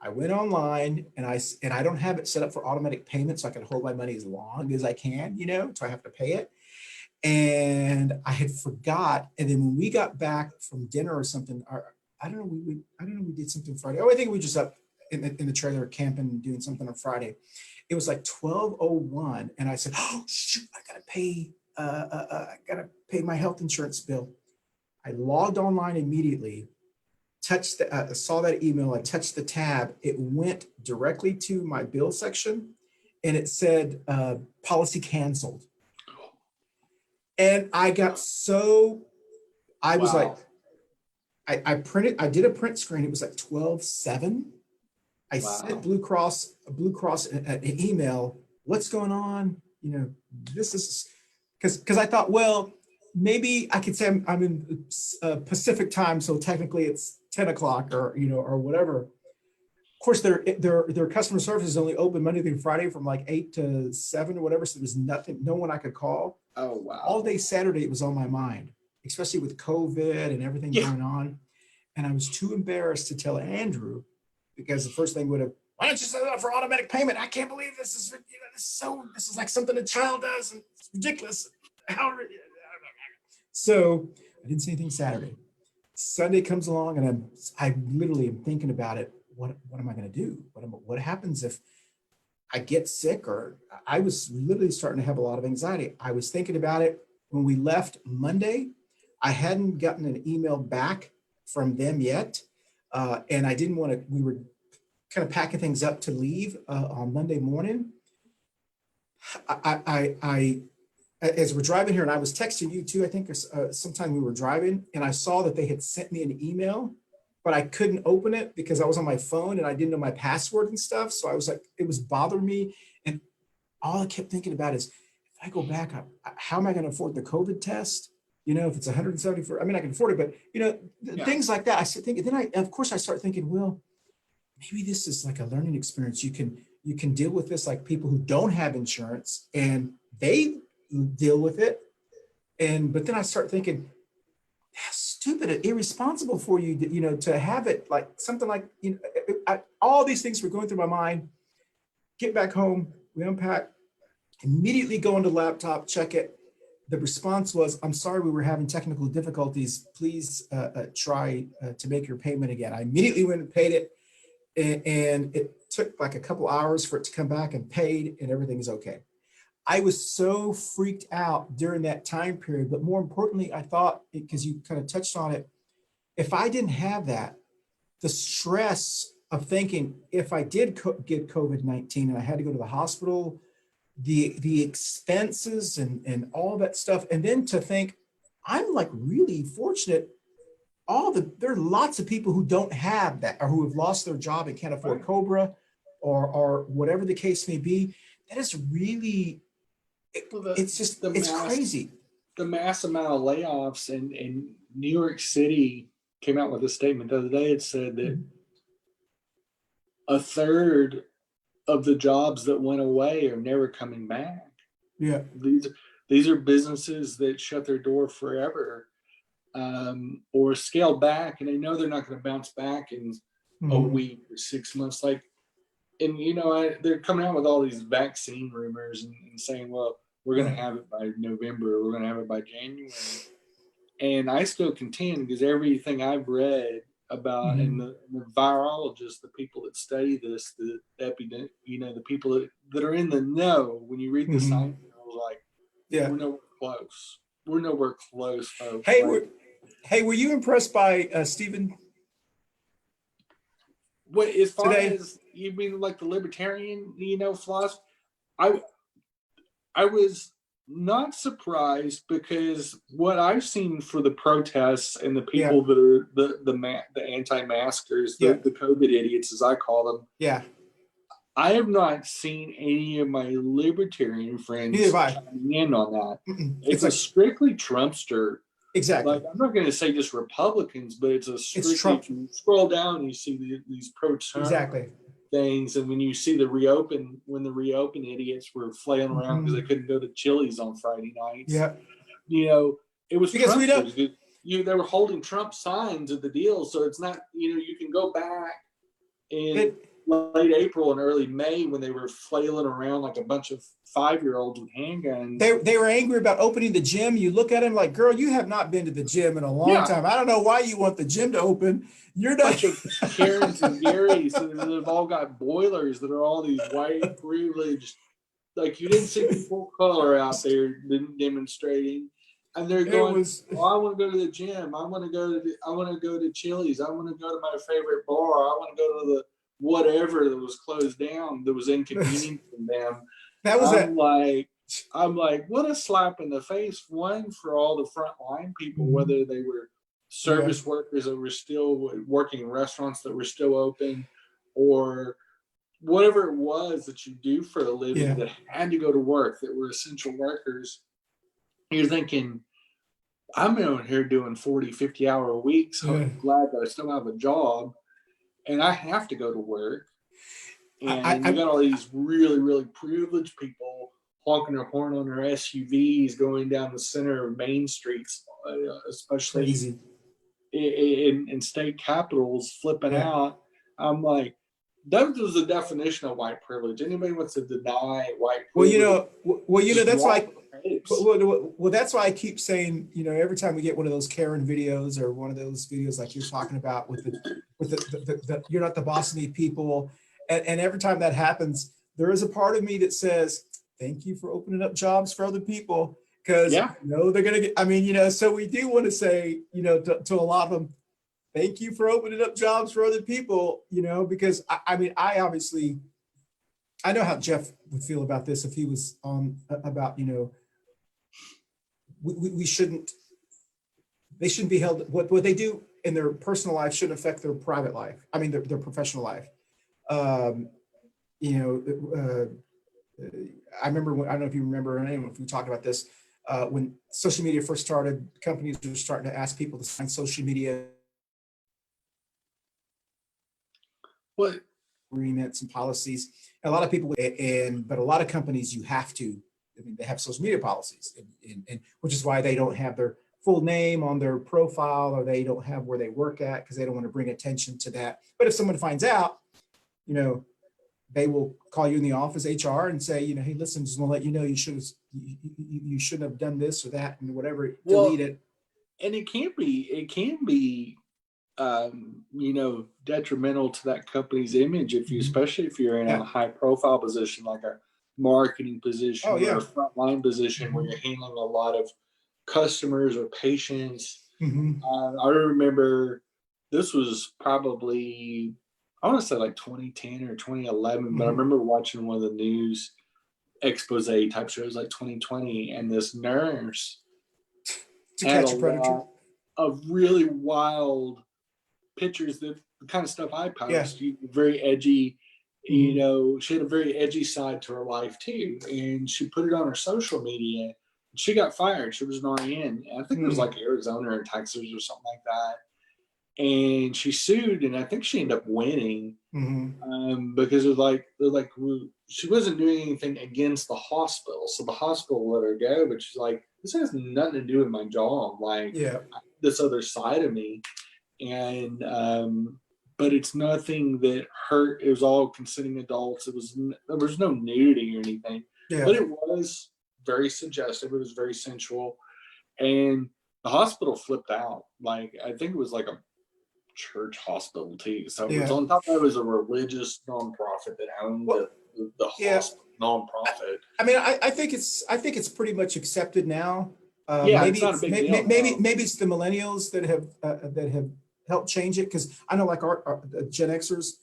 I went online and I don't have it set up for automatic payment so I can hold my money as long as I can, so I have to pay it. And I had forgot. And then when we got back from dinner or something, I don't know, we did something Friday. Oh, I think we just up in the trailer camping, doing something on Friday. It was like 12:01. And I said, oh shoot, I gotta pay my health insurance bill. I logged online immediately, saw that email, I touched the tab. It went directly to my bill section and it said policy canceled. And I got I was like, I did a print screen. It was like 12/7. I sent Blue Cross an email. What's going on? This is because I thought, well, maybe I could say I'm in Pacific time, so technically it's 10 o'clock or or whatever. Of course, their customer service is only open Monday through Friday from like 8 to 7 or whatever. So there's no one I could call. Oh wow! All day Saturday it was on my mind, especially with COVID and everything going on. And I was too embarrassed to tell Andrew because the first thing would have, why don't you set it up for automatic payment? I can't believe this is this is like something a child does and it's ridiculous. So I didn't say anything Saturday. Sunday comes along and I literally am thinking about it. What am I going to do? What happens if I get sick? Or I was literally starting to have a lot of anxiety. I was thinking about it when we left Monday. I hadn't gotten an email back from them yet. And I didn't want to, we were kind of packing things up to leave on Monday morning. As we're driving here, and I was texting you too, I think sometime we were driving, and I saw that they had sent me an email, but I couldn't open it because I was on my phone and I didn't know my password and stuff. So I was like, it was bothering me. And all I kept thinking about is, if I go back, how am I going to afford the COVID test? If it's 174, I mean, I can afford it, but things like that. I started thinking, then I start thinking, well, maybe this is like a learning experience. You can deal with this like people who don't have insurance and they deal with it. But then I start thinking, that's stupid and irresponsible for you, to have it like something like, all these things were going through my mind. Get back home, we unpack, immediately go into the laptop, check it. The response was, I'm sorry, we were having technical difficulties. Please try to make your payment again. I immediately went and paid it. And it took like a couple hours for it to come back and paid, and everything is okay. I was so freaked out during that time period. But more importantly, I thought, because you kind of touched on it, if I didn't have that, the stress of thinking, if I did get COVID-19 and I had to go to the hospital, the expenses and all that stuff. And then to think, I'm like really fortunate. there are lots of people who don't have that, or who have lost their job and can't afford Cobra, or whatever the case may be. That is really, it's crazy. The mass amount of layoffs in New York City came out with a statement the other day. It said that a third of the jobs that went away are never coming back. Yeah. These are businesses that shut their door forever, or scaled back, and they know they're not going to bounce back in a week or 6 months. Like, and they're coming out with all these vaccine rumors and saying, well, we're going to have it by November, we're going to have it by January. And I still contend, because everything I've read about, and the virologists, the people that study this, the people that are in the know, when you read the science, like, we're nowhere close. We're nowhere close, folks. Hey, were you impressed by Stephen? What, as far as you mean, like the libertarian, philosophy? I was not surprised, because what I've seen for the protests and the people that are the anti-maskers, the COVID idiots, as I call them. Yeah. I have not seen any of my libertarian friends chiming in on that. It's a strictly Trumpster. Exactly. Like, I'm not going to say just Republicans, but it's Trump. You scroll down and you see these pro-Trump things, and when you see the reopen idiots were flailing around because they couldn't go to Chili's on Friday nights. Yeah. It was because Trumpsters. They were holding Trump signs at the deal, so it's not. You can go back in late April and early May when they were flailing around like a bunch of 5-year-olds with handguns. They were angry about opening the gym. You look at them like, girl, you have not been to the gym in a long time. I don't know why you want the gym to open. You're not. Bunch of Karens and Garys that have all got boilers that are all these white privileged. Like, you didn't see people of color out there demonstrating, and they're going, I want to go to the gym. I want to go to Chili's. I want to go to my favorite bar. I want to go to the whatever that was closed down that was inconveniencing them. I'm like, what a slap in the face, one, for all the frontline people, whether they were service workers that were still working in restaurants that were still open, or whatever it was that you do for a living that had to go to work, that were essential workers. You're thinking, I'm out here doing 40, 50-hour weeks. So I'm glad that I still have a job, and I have to go to work. And you got all these really, really privileged people honking their horn on their SUVs going down the center of main streets, especially in state capitals, flipping out. I'm like, that was the definition of white privilege. Anybody wants to deny white privilege? That's like, that's why I keep saying, every time we get one of those Karen videos, or one of those videos like you're talking about with the you're not the boss of me people. And every time that happens, there is a part of me that says, thank you for opening up jobs for other people. Because they're going to get, so we do want to say, to a lot of them, thank you for opening up jobs for other people, because I obviously, I know how Jeff would feel about this if he was on about, they shouldn't be held, what they do in their personal life shouldn't affect their private life. I mean, their professional life. I remember when, I don't know if you remember, and I don't know if we talked about this, when social media first started, companies were starting to ask people to sign social media agreements and policies. And a lot of people, but a lot of companies, you have to, they have social media policies, and which is why they don't have their full name on their profile, or they don't have where they work at, because they don't want to bring attention to that. But if someone finds out, they will call you in the office, HR, and say, hey, listen, just want to let you know you shouldn't have done this or that, and whatever, delete it. And it can be detrimental to that company's image especially if you're in a high profile position, like a marketing position or a frontline position where you're handling a lot of customers or patients. I remember this was probably, I want to say like 2010 or 2011, but I remember watching one of the news expose type shows like 2020, and this nurse to catch a predator. of really wild pictures, that the kind of stuff I post, very edgy, you know, she had a very edgy side to her life too. And she put it on her social media. She got fired. She was an RN. I think it was like Arizona or Texas or something like that. And she sued, and I think she ended up winning because of she wasn't doing anything against the hospital, so the hospital let her go. But she's like, this has nothing to do with my job, like this other side of me, and but it's nothing that hurt. It was all consenting adults. There was no nudity or anything, but it was very suggestive. It was very sensual, and the hospital flipped out. Like, I think it was like a church hospital too. So it was, on top of it was a religious nonprofit that owned the hospital nonprofit. I mean, I think it's pretty much accepted now. Maybe it's not a big deal. Maybe it's the millennials that have helped change it, because I know like our Gen Xers,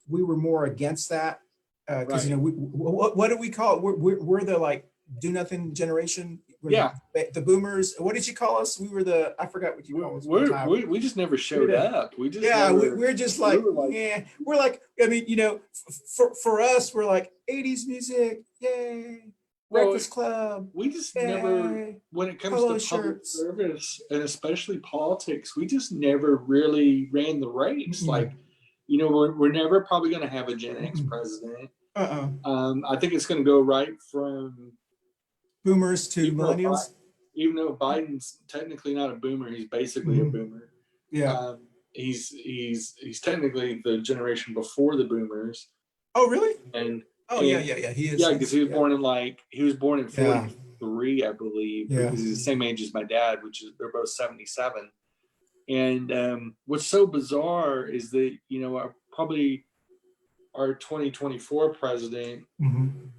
we were more against that because you know, what do we call it? We're the like do nothing generation. The boomers. What did you call us? We were the, I forgot what you called us. We just never showed up. We just we're just like, we're like, I mean, you know, for us, we're like 80s music, yay, Breakfast Club. We just never, when it comes to public service and especially politics, we just never really ran the race. Like, you know, we're never probably going to have a Gen X president. I think it's going to go right from boomers to millennials. Even though Biden's technically not a boomer, he's basically a boomer. He's technically the generation before the boomers. Oh, really? And he is. Yeah, because he was born in 43, I believe. Yeah. Because he's the same age as my dad, which is, they're both 77. And what's so bizarre is that, you know, our 2024 president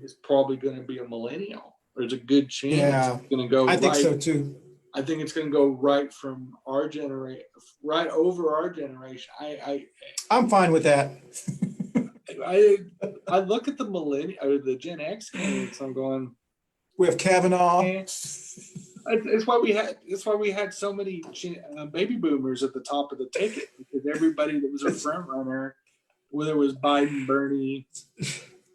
is probably going to be a millennial. There's a good chance it's going to go. I think so too. I think it's going to go right from our generation, right over our generation. I'm fine with that. I look at the millennial or the Gen X candidates. I'm going. We have Kavanaugh. It's why we had so many baby boomers at the top of the ticket, because everybody that was a front runner, whether it was Biden, Bernie,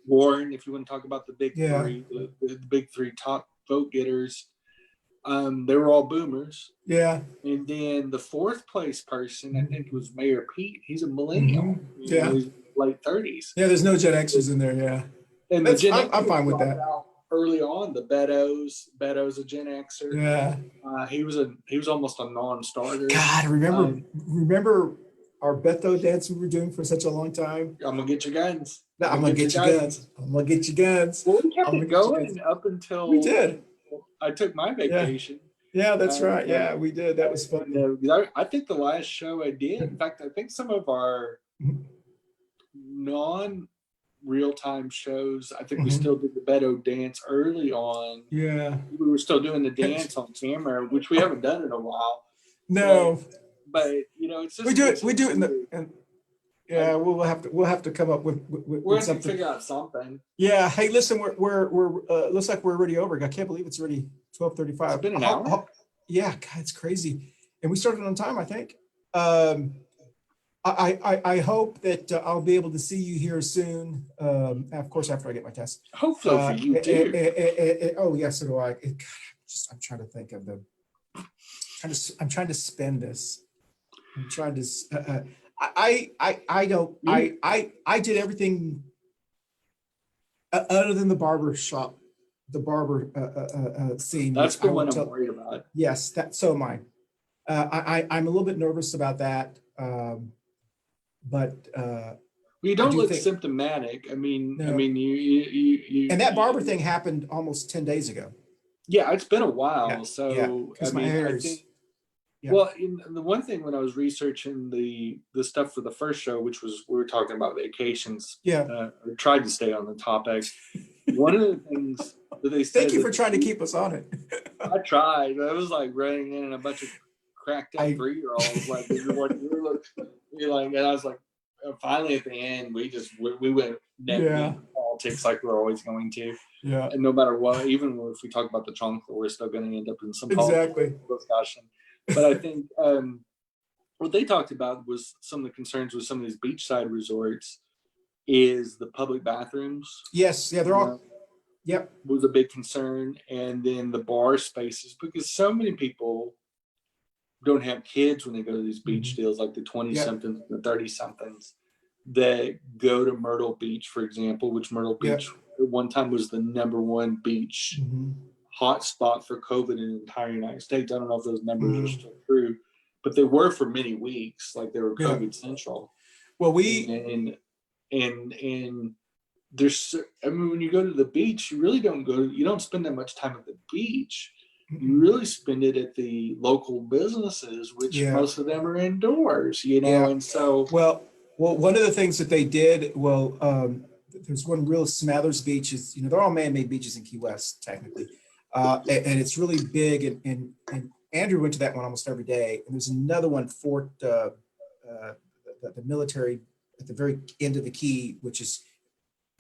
Warren, if you want to talk about the big three, the big three top vote getters, they were all boomers. Yeah. And then the fourth place person, I think, was Mayor Pete. He's a millennial. You know, he's late 30s. Yeah, there's no Gen Xers in there. Yeah. And I'm fine with that. Early on, the Beto's a Gen Xer. Yeah. He was almost a non-starter. God, remember our Beto dance we were doing for such a long time? I'm gonna get your guns. I'm gonna get your guns. I'm gonna get your guns. Well, we kept it going up until we did. I took my vacation. Yeah, that's right. Yeah, we did. That was fun. I think the last show I did, in fact, I think some of our non-real-time shows, I think we still did the Beto dance early on. Yeah. We were still doing the dance on camera, which we haven't done in a while. No. But you know, it's just we do it we'll have to come up with we're something. To figure out something. Yeah. Hey, listen, we're looks like we're already over. I can't believe it's already 12:35. It's been an hour. Yeah, God, it's crazy. And we started on time, I think. I hope that I'll be able to see you here soon. Of course, after I get my test. Hopefully for you too. Oh yes, so do I. God, I'm trying to think of I'm trying to spend this. I'm trying to. I did everything other than the barber shop, the barber scene. That's the one I'm worried about. Yes, so am I. I'm a little bit nervous about that, but you don't look symptomatic. I mean, no. I mean, you. And that barber thing happened almost 10 days ago. Yeah, it's been a while. Yeah, so I mean, well, the one thing when I was researching the stuff for the first show, which was we were talking about vacations. Or tried to stay on the topic. One of the things that they said. Thank you for trying to keep us on it. I tried. I was like running in a bunch of cracked out 3-year-olds. Like, and I was like, finally at the end, we went politics like we're always going to. Yeah. And no matter what, even if we talk about the trunk, we're still going to end up in some political discussion. But I think what they talked about was some of the concerns with some of these beachside resorts is the public bathrooms. Yes, yeah, they're all, yep. Was a big concern. And then the bar spaces, because so many people don't have kids when they go to these beach deals, like the 20-somethings, the 30-somethings that go to Myrtle Beach, for example, which Myrtle Beach at one time was the #1 beach hotspot for COVID in the entire United States. I don't know if those numbers are still true, but they were for many weeks, like they were COVID central. Well, and there's, I mean, when you go to the beach, you really you don't spend that much time at the beach. You really spend it at the local businesses, which most of them are indoors, you know, and so. Well, one of the things that they did, there's one real Smathers Beach is, you know, they're all man-made beaches in Key West, technically. And it's really big. And Andrew went to that one almost every day. And there's another one, Fort, the military at the very end of the key, which is,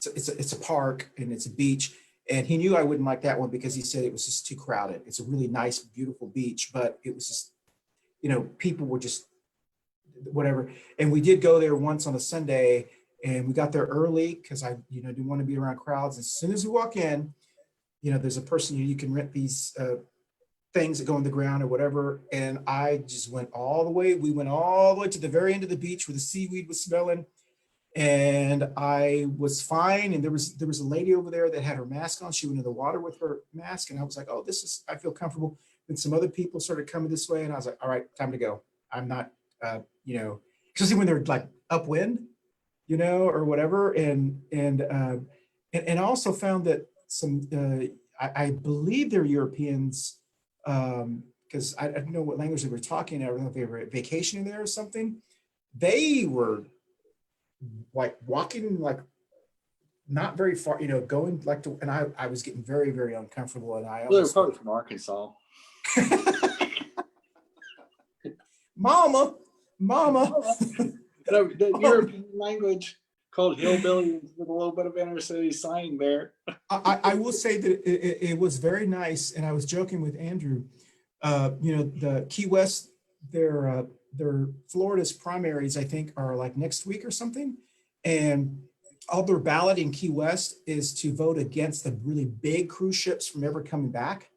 it's a park and it's a beach. And he knew I wouldn't like that one because he said it was just too crowded. It's a really nice, beautiful beach, but it was just, you know, people were just whatever. And we did go there once on a Sunday, and we got there early because I, you know, didn't want to be around crowds. As soon as we walk in, you know, there's a person you can rent these things that go in the ground or whatever. And I just went all the way. We went all the way to the very end of the beach where the seaweed was smelling. And I was fine. And there was a lady over there that had her mask on. She went in the water with her mask. And I was like, oh, I feel comfortable. And some other people started coming this way. And I was like, all right, time to go. I'm not, you know, especially when they're like upwind, you know, or whatever. And I also found that I believe they're Europeans, because I don't know what language they were talking. I don't know if they were vacationing there or something. They were like walking like not very far, you know, going like to, and I was getting very, very uncomfortable. And I they're probably from Arkansas. Mama. The European language called hillbilly with a little bit of inner city slang there. I will say that it was very nice, and I was joking with Andrew. You know, the Key West, their Florida's primaries, I think, are like next week or something, and all their ballot in Key West is to vote against the really big cruise ships from ever coming back.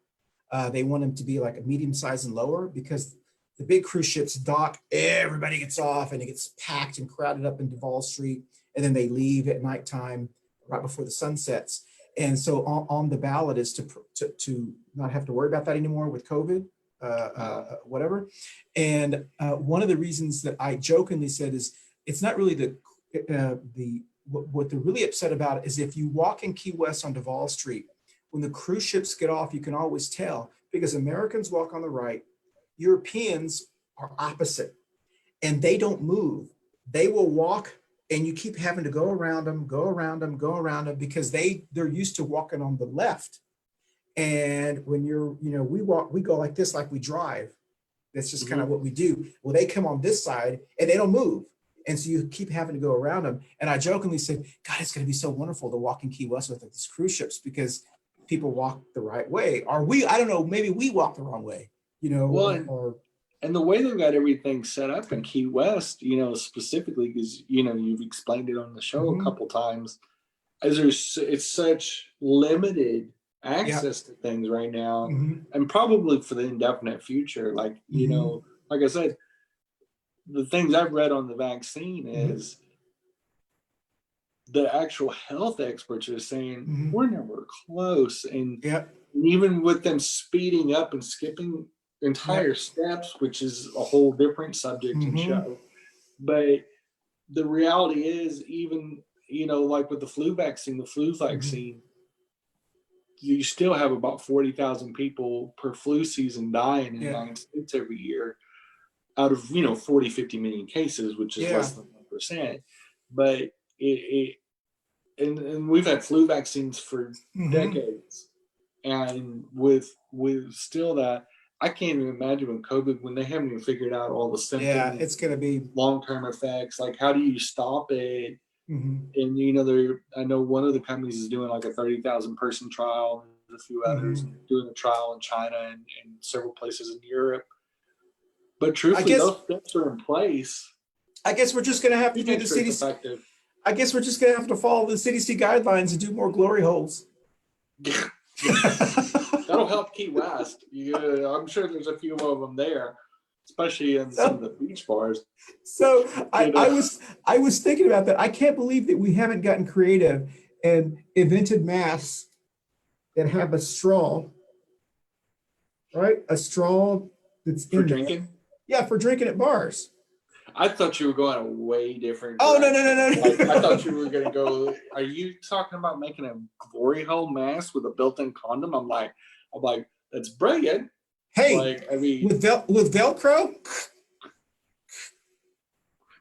They want them to be like a medium size and lower, because the big cruise ships dock, everybody gets off, and it gets packed and crowded up in Duval Street, and then they leave at nighttime right before the sun sets. And so on the ballot is to not have to worry about that anymore with COVID, whatever. And one of the reasons that I jokingly said is it's not really what they're really upset about is if you walk in Key West on Duval Street, when the cruise ships get off, you can always tell, because Americans walk on the right, Europeans are opposite, and they don't move. They will walk, and you keep having to go around them, because they're used to walking on the left. And when we go like this, like we drive. That's just kind of what we do. Well, they come on this side and they don't move. And so you keep having to go around them. And I jokingly said, God, it's going to be so wonderful to walk in Key West with these cruise ships, because people walk the right way. I don't know, maybe we walk the wrong way, you know. Well, and the way they've got everything set up in Key West, you know, specifically because, you know, you've explained it on the show a couple times, as it's such limited access to things right now, and probably for the indefinite future. Like, you know, like I said, the things I've read on the vaccine is the actual health experts are saying we're never close. And even with them speeding up and skipping entire steps, which is a whole different subject and show. But the reality is, even, you know, like with the flu vaccine, you still have about 40,000 people per flu season die in the United States every year out of, you know, 40, 50 million cases, which is less than 1%. But and we've had flu vaccines for decades. And with still that, I can't even imagine when COVID, when they haven't even figured out all the symptoms. Yeah, it's going to be long-term effects. Like, how do you stop it? And, you know, I know one of the companies is doing like a 30,000 person trial. There's a few others doing a trial in China and several places in Europe. But truthfully, those steps are in place. I guess we're just going to have to do the CDC. I guess we're just going to have to follow the CDC guidelines and do more glory holes. That'll help Key West. I'm sure there's a few of them there, especially in some of the beach bars. So I was thinking about that. I can't believe that we haven't gotten creative and invented masks that have a straw, right? A straw that's for drinking. Yeah, for drinking at bars. I thought you were going a way different direction. No. Like, I thought you were going to go. Are you talking about making a glory hole mask with a built-in condom? I'm like, that's brilliant. Hey, like, I mean, with Velcro,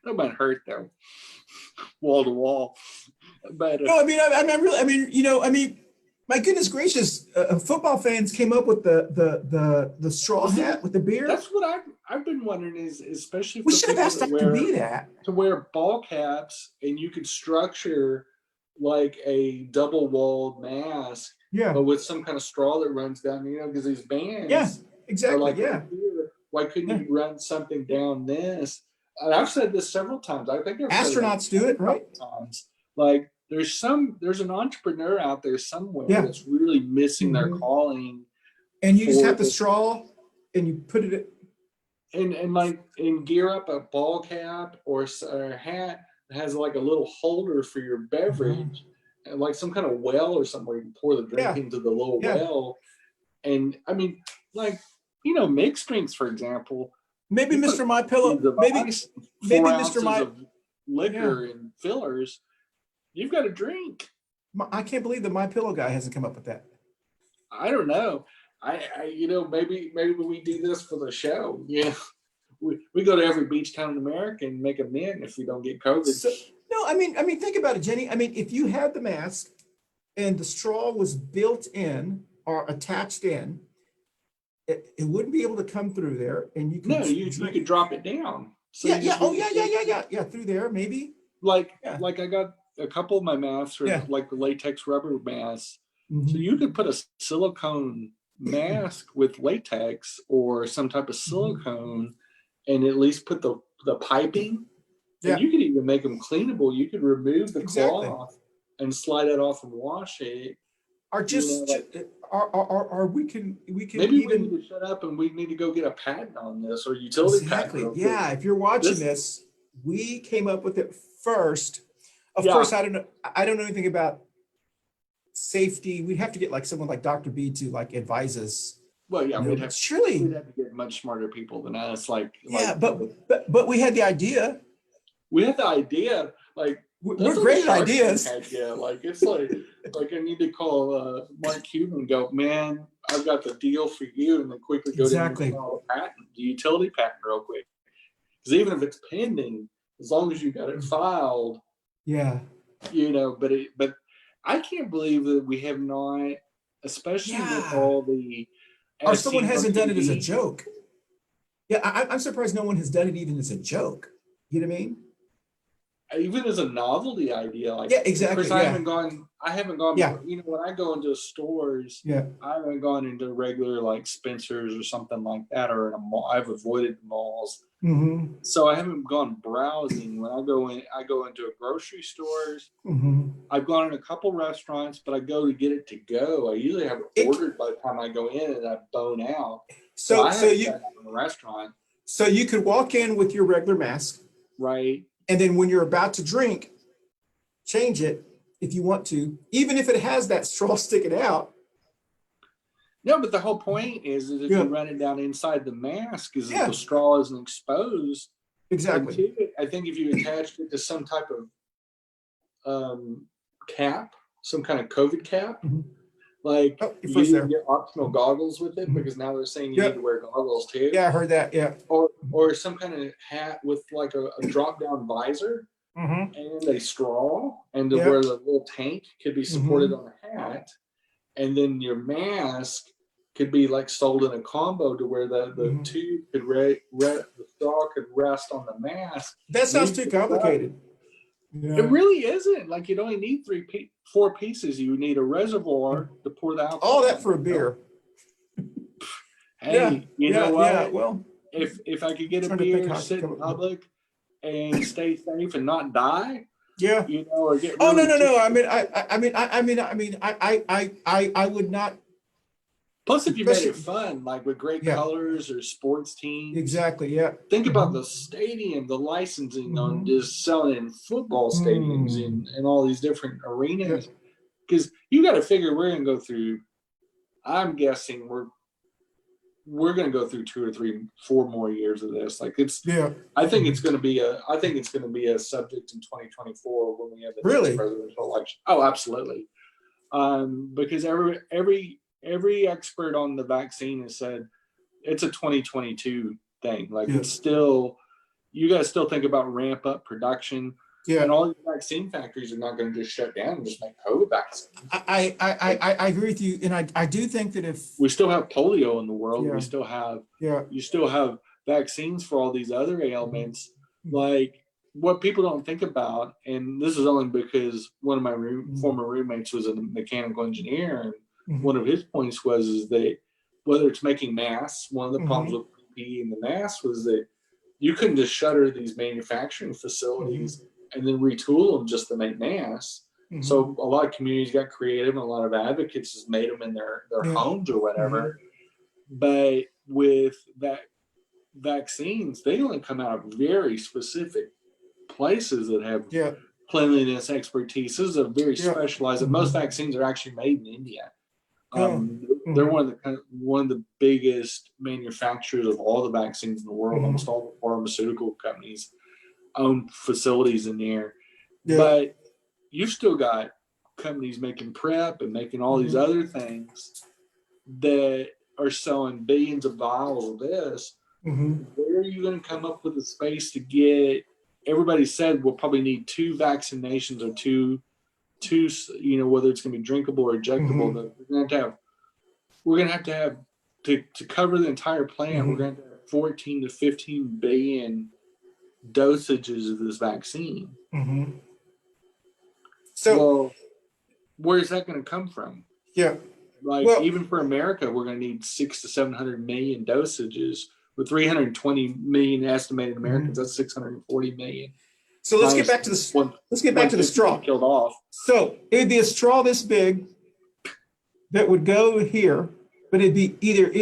that might hurt though, wall to wall. But no, I mean, my goodness gracious, football fans came up with the straw hat with the beard. That's what I've been wondering is, especially we should have asked them to be that. To wear ball caps, and you could structure like a double-walled mask, but with some kind of straw that runs down, because these bands. Yeah, exactly. Here, why couldn't you run something down this? And I've said this several times. I think astronauts do it, right? Times. Like there's an entrepreneur out there somewhere that's really missing their calling. And you just have the straw and you put it and gear up a ball cap or a hat that has like a little holder for your beverage, and like some kind of well or somewhere you can pour the drink into the little well. And I mean, like, mixed drinks, for example. Maybe Mr. My Pillow, maybe Mr. My liquor and fillers. You've got a drink. I can't believe the My Pillow guy hasn't come up with that. I don't know. Maybe we do this for the show. Yeah, we go to every beach town in America and make a mint if we don't get COVID. So, no, I mean, think about it, Jenny. I mean, if you had the mask and the straw was built in or attached in, it wouldn't be able to come through there, and you could you could drop it down. So yeah, through there maybe. Like I got a couple of my masks are like the latex rubber masks, so you could put a silicone mask with latex or some type of silicone, and at least put the piping. And you could even make them cleanable. You could remove the cloth and slide it off and wash it. Or just, or we can maybe even, we need to shut up and we need to go get a patent on this or utility patent. Yeah, if you're watching this, we came up with it first. Of course, I don't know anything about safety. We'd have to get like someone like Dr. B to like advise us. Well, yeah, we'd have to get much smarter people than us. But we had the idea. We had the idea. Like, we're great at ideas. Like it's like I need to call Mark Cuban and go, man, I've got the deal for you, and then quickly go down and file a patent, the utility patent, real quick. Because even if it's pending, as long as you got it filed, But I can't believe that we have not, especially with all the. Or someone hasn't done it as a joke. Yeah, I'm surprised no one has done it even as a joke. You know what I mean? Even as a novelty idea, like exactly. I haven't gone. When I go into stores, I haven't gone into regular like Spencer's or something like that, or in a mall. I've avoided malls, so I haven't gone browsing. When I go into a grocery stores. I've gone in a couple restaurants, but I go to get it to go. I usually have it ordered by the time I go in, and I bone out. So you in a restaurant. So you could walk in with your regular mask, right? And then when you're about to drink, change it if you want to, even if it has that straw sticking out. No, but the whole point is that if you run it down inside the mask, is that the straw isn't exposed. Exactly. I think if you attached it to some type of cap, some kind of COVID cap, like you need to get optional goggles with it, because now they're saying you need to wear goggles too. Yeah, I heard that. Yeah. Or some kind of hat with like a drop down visor and a straw, and where the little tank could be supported on the hat, and then your mask could be like sold in a combo to where the tube could the straw could rest on the mask. That sounds too complicated. Yeah. It really isn't. Like, you only need 4 pieces. You need a reservoir to pour the alcohol. All that for a beer. Hey, you know what? Yeah, well, if I could get a Trying to think beer, how I could sit come in up with- public and stay safe and not die, Yeah. you know, or get Oh, really no. I would not. Plus, if you made it Especially- fun, like with great Yeah. colors or sports teams. Exactly. Yeah. Think about the stadium, the licensing on Mhm. just selling in football stadiums and all these different arenas. Because you got to figure we're going to go through, I'm guessing we're going to go through 2 or 3, 4 more years of this. Like Yeah. I think it's going to be a subject in 2024 when we have the Really? next presidential election. Oh, absolutely. Because every expert on the vaccine has said it's a 2022 thing. Like Yeah. it's still, you got to still think about ramp up production. Yeah. And all these vaccine factories are not going to just shut down and just make COVID vaccines. I agree with you, and I do think that if We still have polio in the world. Yeah. We still have, yeah. you still have vaccines for all these other ailments. Mhm. Like what people don't think about, and this is only because one of my former roommates was a mechanical engineer, and Mhm. one of his points was is that whether it's making masks, one of the problems with PPE and the masks was that you couldn't just shutter these manufacturing facilities and then retool them just to make masks. Mhm. So a lot of communities got creative, and a lot of advocates just made them in their Yeah. homes or whatever. But with that vaccines, they only come out of very specific places that have Yeah. cleanliness expertise. This is a very Yeah. specialized, and most vaccines are actually made in India. Mhm. They're one of the biggest manufacturers of all the vaccines in the world. Mhm. Almost all the pharmaceutical companies own facilities in there. Yeah. But you've still got companies making PrEP and making all these other things that are selling billions of vials of this. Mhm. Where are you going to come up with the space to get? Everybody said we'll probably need 2 vaccinations or two, you know, whether it's going to be drinkable or injectable. That we're going to have to cover the entire plant. We're going to have 14 to 15 billion dosages of this vaccine. Mhm. So Well, where's that going to come from? yeah. Like Well- even for America, we're going to need 600 to 700 million dosages. With 320 million estimated Americans, that's 640 million. So let's get Minus back to the straw. Killed off. So it'd be a straw this big that would go here, but it'd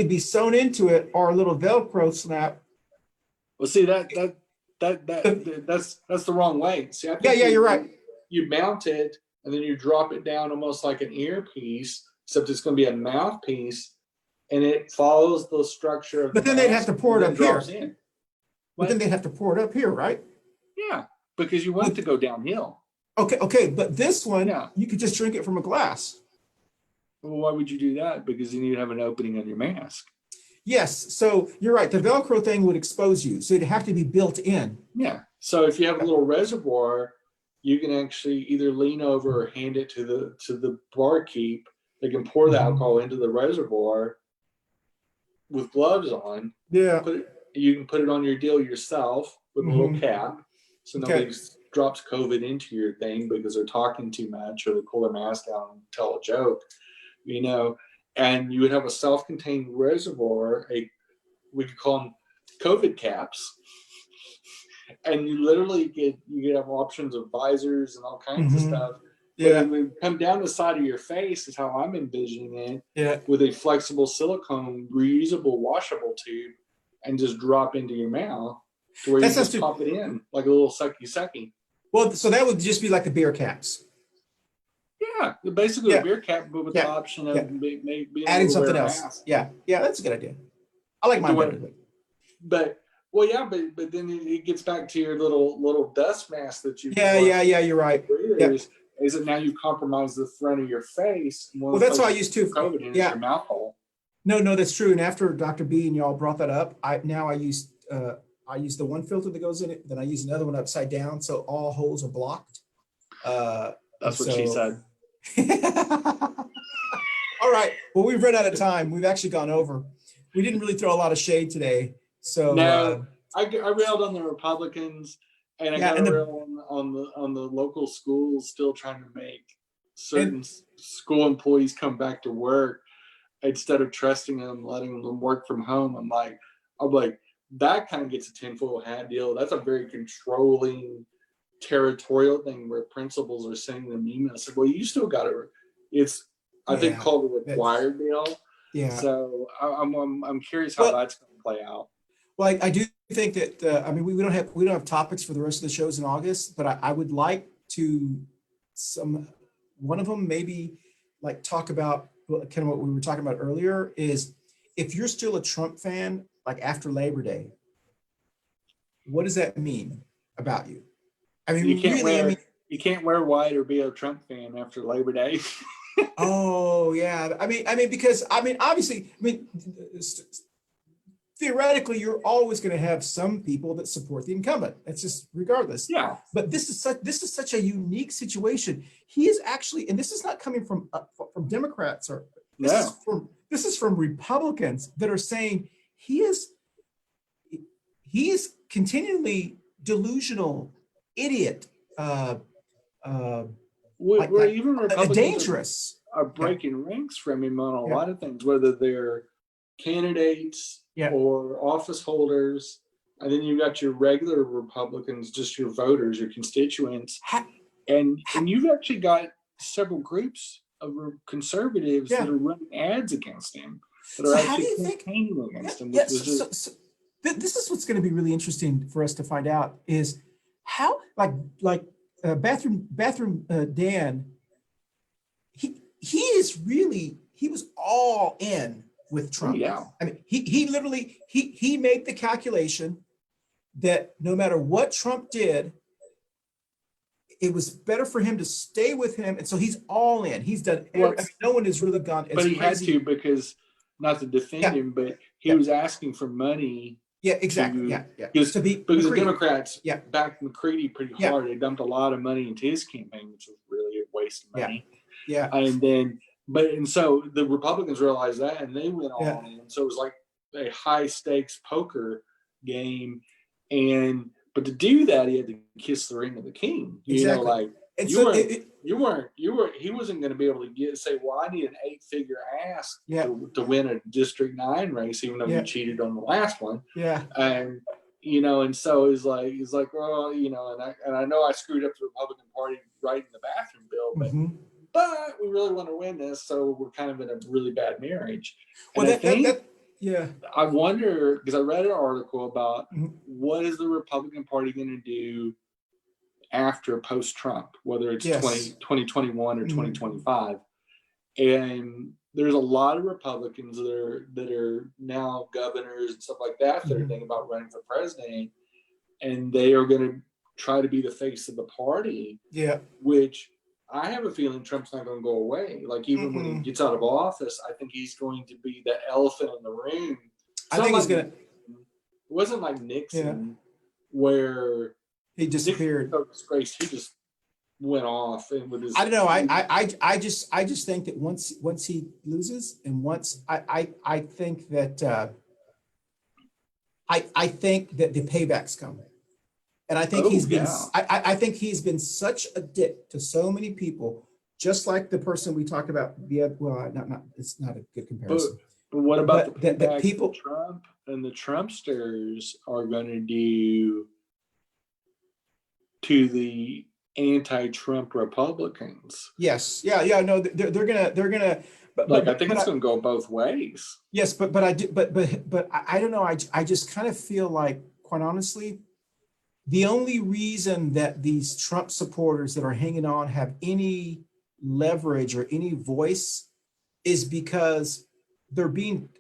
be sewn into it or a little Velcro snap. Well, see that's the wrong way. See, I think Yeah, you're right. You mount it and then you drop it down almost like an earpiece, except it's going to be a mouthpiece, and it follows the structure of. But then they'd have to pour it up here. In. But then they'd have to pour it up here, right? Yeah, because you want it to go downhill. Okay, but this one, Yeah. you could just drink it from a glass. Well, why would you do that? Because then you'd have an opening on your mask. Yes, so you're right. The Velcro thing would expose you, so it'd have to be built in. Yeah. So if you have a little reservoir, you can actually either lean over or hand it to the barkeep. They can pour the alcohol into the reservoir with gloves on. Yeah. You can put it on your deal yourself with a little cap, so nobody Okay. drops COVID into your thing because they're talking too much or they pull their mask down and tell a joke, you know. And you would have a self-contained reservoir. We could call them COVID caps. And you literally you have options of visors and all kinds of stuff. Yeah. But it would come down the side of your face is how I'm envisioning it. Yeah. With a flexible silicone, reusable, washable tube, and just drop into your mouth to where That you sounds just pop it in like a little sucky. Well, so that would just be like the beer caps. Yeah, basically Yeah. a beer cap, but with the option of being Adding able to something wear a else. mask. Yeah, that's a good idea. I like mine better. But well, yeah, but then it gets back to your little dust mask that you. Yeah, you're right. Yeah. Is it now you compromise the front of your face? Well, that's what I used to. COVID in Yeah. your mouth hole. No, that's true. And after Dr. B and y'all brought that up, I use the one filter that goes in it, then I use another one upside down, so all holes are blocked. That's what she said. All right. Well, we've run out of time. We've actually gone over. We didn't really throw a lot of shade today. So no, I railed on the Republicans, and I got to rail on the local schools still trying to make certain school employees come back to work instead of trusting them, letting them work from home. I'm like, that kind of gets a tinfoil hat deal. That's a very controlling, territorial thing where principals are sending them emails. So, well, you still got to. It's I think called a required deal. Yeah. So I'm curious how that's going to play out. Well, I do think that I mean we don't have topics for the rest of the shows in August, but I would like to one of them maybe like talk about kind of what we were talking about earlier is if you're still a Trump fan like after Labor Day, what does that mean about you? I mean, you can't wear white or be a Trump fan after Labor Day. Oh yeah, I mean because obviously theoretically you're always going to have some people that support the incumbent. That's just regardless. Yeah. But this is such a unique situation. He is actually, and this is not coming from Democrats or this is from Republicans that are saying he is continually delusional, idiot. Even Republicans dangerous are breaking ranks from him on a lot of things, whether they're candidates or office holders, and then you've got your regular Republicans, just your voters, your constituents, and you've actually got several groups of conservatives that are running ads against him, that are actually campaigning against him. This is what's going to be really interesting for us to find out is how bathroom Dan, he was all in with Trump. Yeah. I mean, he literally he made the calculation that no matter what Trump did, it was better for him to stay with him, and so he's all in. He's done. No one has really gone. But he had to, because not to defend him, but he was asking for money. Yeah, exactly. Because the Democrats backed McCready pretty hard. They dumped a lot of money into his campaign, which was really a waste of money. And so the Republicans realized that, and they went all in. So it was like a high stakes poker game. But to do that, he had to kiss the ring of the king. He wasn't going to be able to say, well, I need an 8-figure ask to win a District 9 race, even though he cheated on the last one. And so he's like, well, and I know I screwed up the Republican Party writing the bathroom bill, but we really want to win this, so we're kind of in a really bad marriage. I wonder, because I read an article about what is the Republican Party going to do after post-Trump, whether it's 2021 or 2025. And there's a lot of Republicans that are now governors and stuff like that that are thinking about running for president, and they are going to try to be the face of the party. Which I have a feeling Trump's not going to go away. Like, even when he gets out of office, I think he's going to be the elephant in the room. I think he's going to. It wasn't like Nixon, where he disappeared. So disgraced, he just went off and with his. I don't know. I just think that once he loses, and once I think that I think that the paybacks come. And I think I think he's been such a dick to so many people, just like the person we talked about. It's not a good comparison. But what about the people Trump and the Trumpsters are going to do to the anti-Trump Republicans? Yes. No, they're gonna. But I think it's going to go both ways. Yes, but I don't know. I just kind of feel like, quite honestly, the only reason that these Trump supporters that are hanging on have any leverage or any voice is because they're being,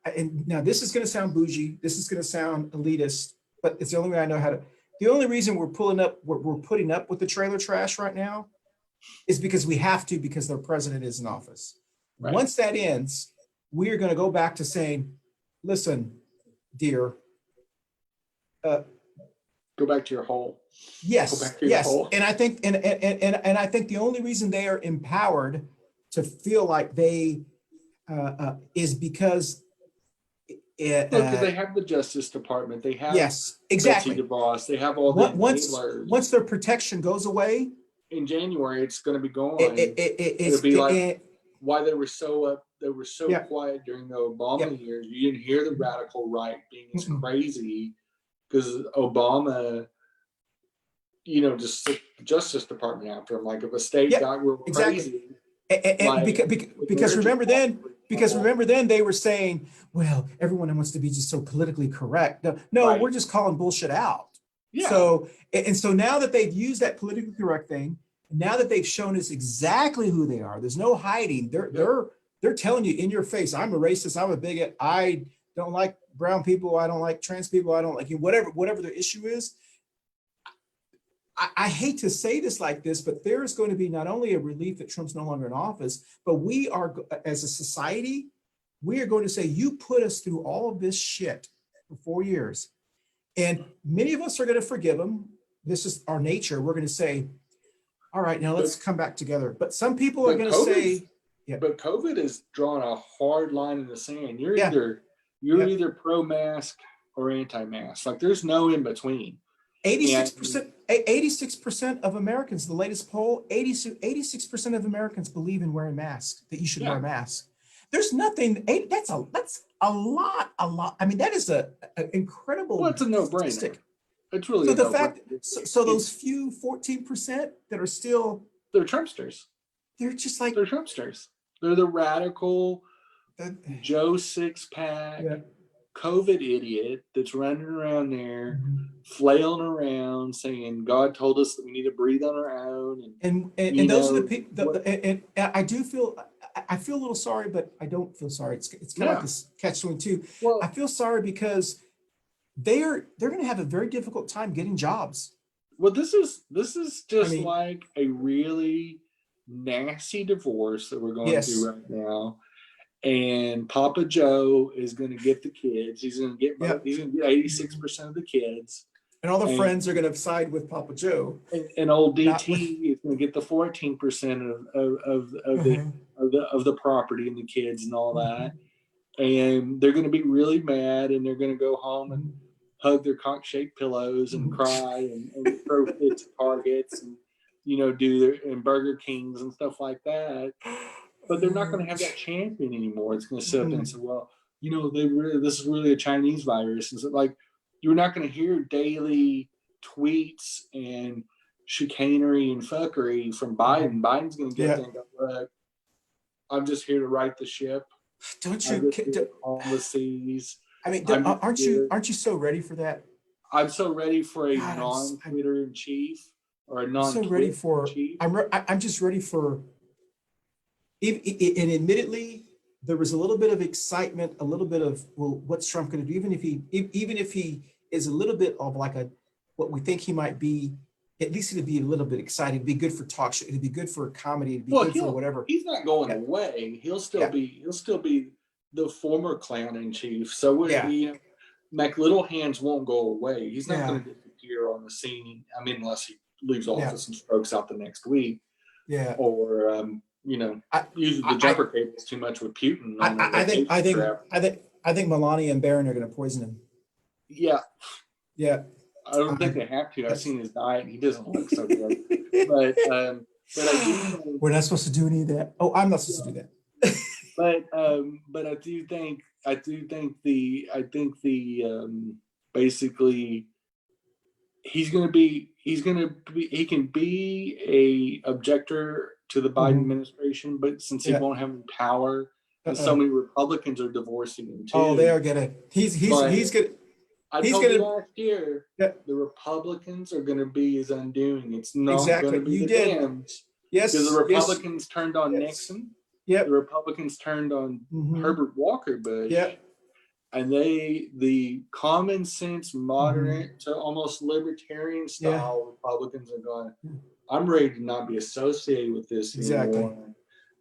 and now this is going to sound bougie, this is going to sound elitist, but it's the only way I know how to. The only reason we're putting up with the trailer trash right now is because we have to, because their president is in office. Right. Once that ends, we are going to go back to saying, listen, dear, go back to your hole. Yes. Hole. And I think, and I think the only reason they are empowered to feel like they is because they have the Justice Department. They have exactly. DeVos. They have all the once their protection goes away in January, it's going to be gone. It'll be like why they were so they were so Yeah. quiet during the Obama years. You didn't hear the radical right being as crazy because Obama, you know, just the Justice Department after him. Like if a state got real crazy, and because remember then they were saying, well, everyone wants to be just so politically correct. No, we're just calling bullshit out. Yeah. So now that they've used that politically correct thing, now that they've shown us exactly who they are, there's no hiding. They're telling you in your face, I'm a racist, I'm a bigot, I don't like brown people, I don't like trans people, I don't like you, whatever the issue is. I hate to say this like this, but there is going to be not only a relief that Trump's no longer in office, but we are, as a society, we are going to say, you put us through all of this shit for 4 years. And many of us are going to forgive him. This is our nature. We're going to say, all right, now let's come back together. But some people are going to say, but COVID is drawing a hard line in the sand. You're either pro-mask or anti-mask. Like there's no in between. 86% of Americans, the latest poll, 86% of Americans believe in wearing masks, that you should wear a mask. There's nothing, that's a lot. I mean, that is an incredible. Well, it's a no-brainer. It's really so the fact, so those few 14% that are still. They're Trumpsters. They're just like. They're Trumpsters. They're the radical Joe Sixpack COVID idiot that's running around there, flailing around, saying God told us that we need to breathe on our own. And those are the people. And I feel a little sorry, but I don't feel sorry. It's kind of like this catch-22. Well, I feel sorry because they're going to have a very difficult time getting jobs. Well, this is just like a really nasty divorce that we're going through right now. And Papa Joe is going to get the kids. He's going to get 86% of the kids, and all the friends are going to side with Papa Joe. And old DT is going to get the 14% of the property and the kids and all that. And they're going to be really mad, and they're going to go home and hug their cock-shaped pillows and cry and throw fits at Targets and do their and Burger Kings and stuff like that. But they're not going to have that champion anymore. It's going to sit up there and say, well, this is really a Chinese virus. And so, like, you're not going to hear daily tweets and chicanery and fuckery from Biden. Biden's going to get there and go, look, I'm just here to right the ship. Don't you? Policies. I mean, aren't you so ready for that? I'm so ready for a non-Twitter in chief or a non-Twitter chief. I'm just ready for. And admittedly, there was a little bit of excitement, a little bit of, well, what's Trump going to do? Even if he is a little bit of like what we think he might be, at least it'd be a little bit exciting. It'd be good for talk show. It'd be good for comedy. It'd be good for whatever. He's not going away. He'll still be the former clown in chief. So Mac Little Hands won't go away. He's not going to disappear on the scene. I mean, unless he leaves office and strokes out the next week. Yeah. Or use the jumper cables too much with Putin. I think Melania and Barron are going to poison him. Yeah. Yeah. I don't think they have to. I've seen his diet, and he doesn't look so good. But I do. We're not supposed to do any of that. Oh, I'm not supposed to do that. But I think basically he can be a objector to the Biden administration, but since he won't have any power, and so many Republicans are divorcing him too. Oh, they are gonna. He's gonna. I told you last year, the Republicans are going to be his undoing. It's not going to be the Dems. Yes. Because the Republicans turned on Nixon. Yep. The Republicans turned on Herbert Walker Bush. Yep. And the common sense, moderate to almost libertarian style Republicans are going, I'm ready to not be associated with this anymore.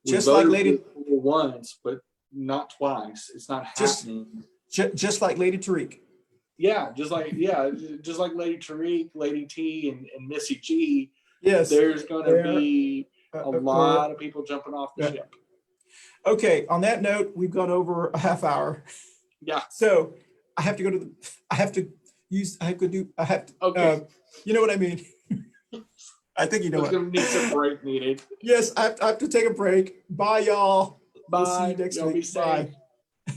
Just like Lady once, but not twice. It's not happening. Just like Lady Tariq. Yeah, just like Lady Tariq, Lady T, and Missy G. Yes, there's going to be a lot of people jumping off the ship. Okay. On that note, we've gone over a half hour. Yeah. So I have to go to Okay. You know what I mean. I think you know what. There's going to need some break needed. Yes, I have to take a break. Bye, y'all. We'll see Bye. you next Y'all be week. safe. Bye.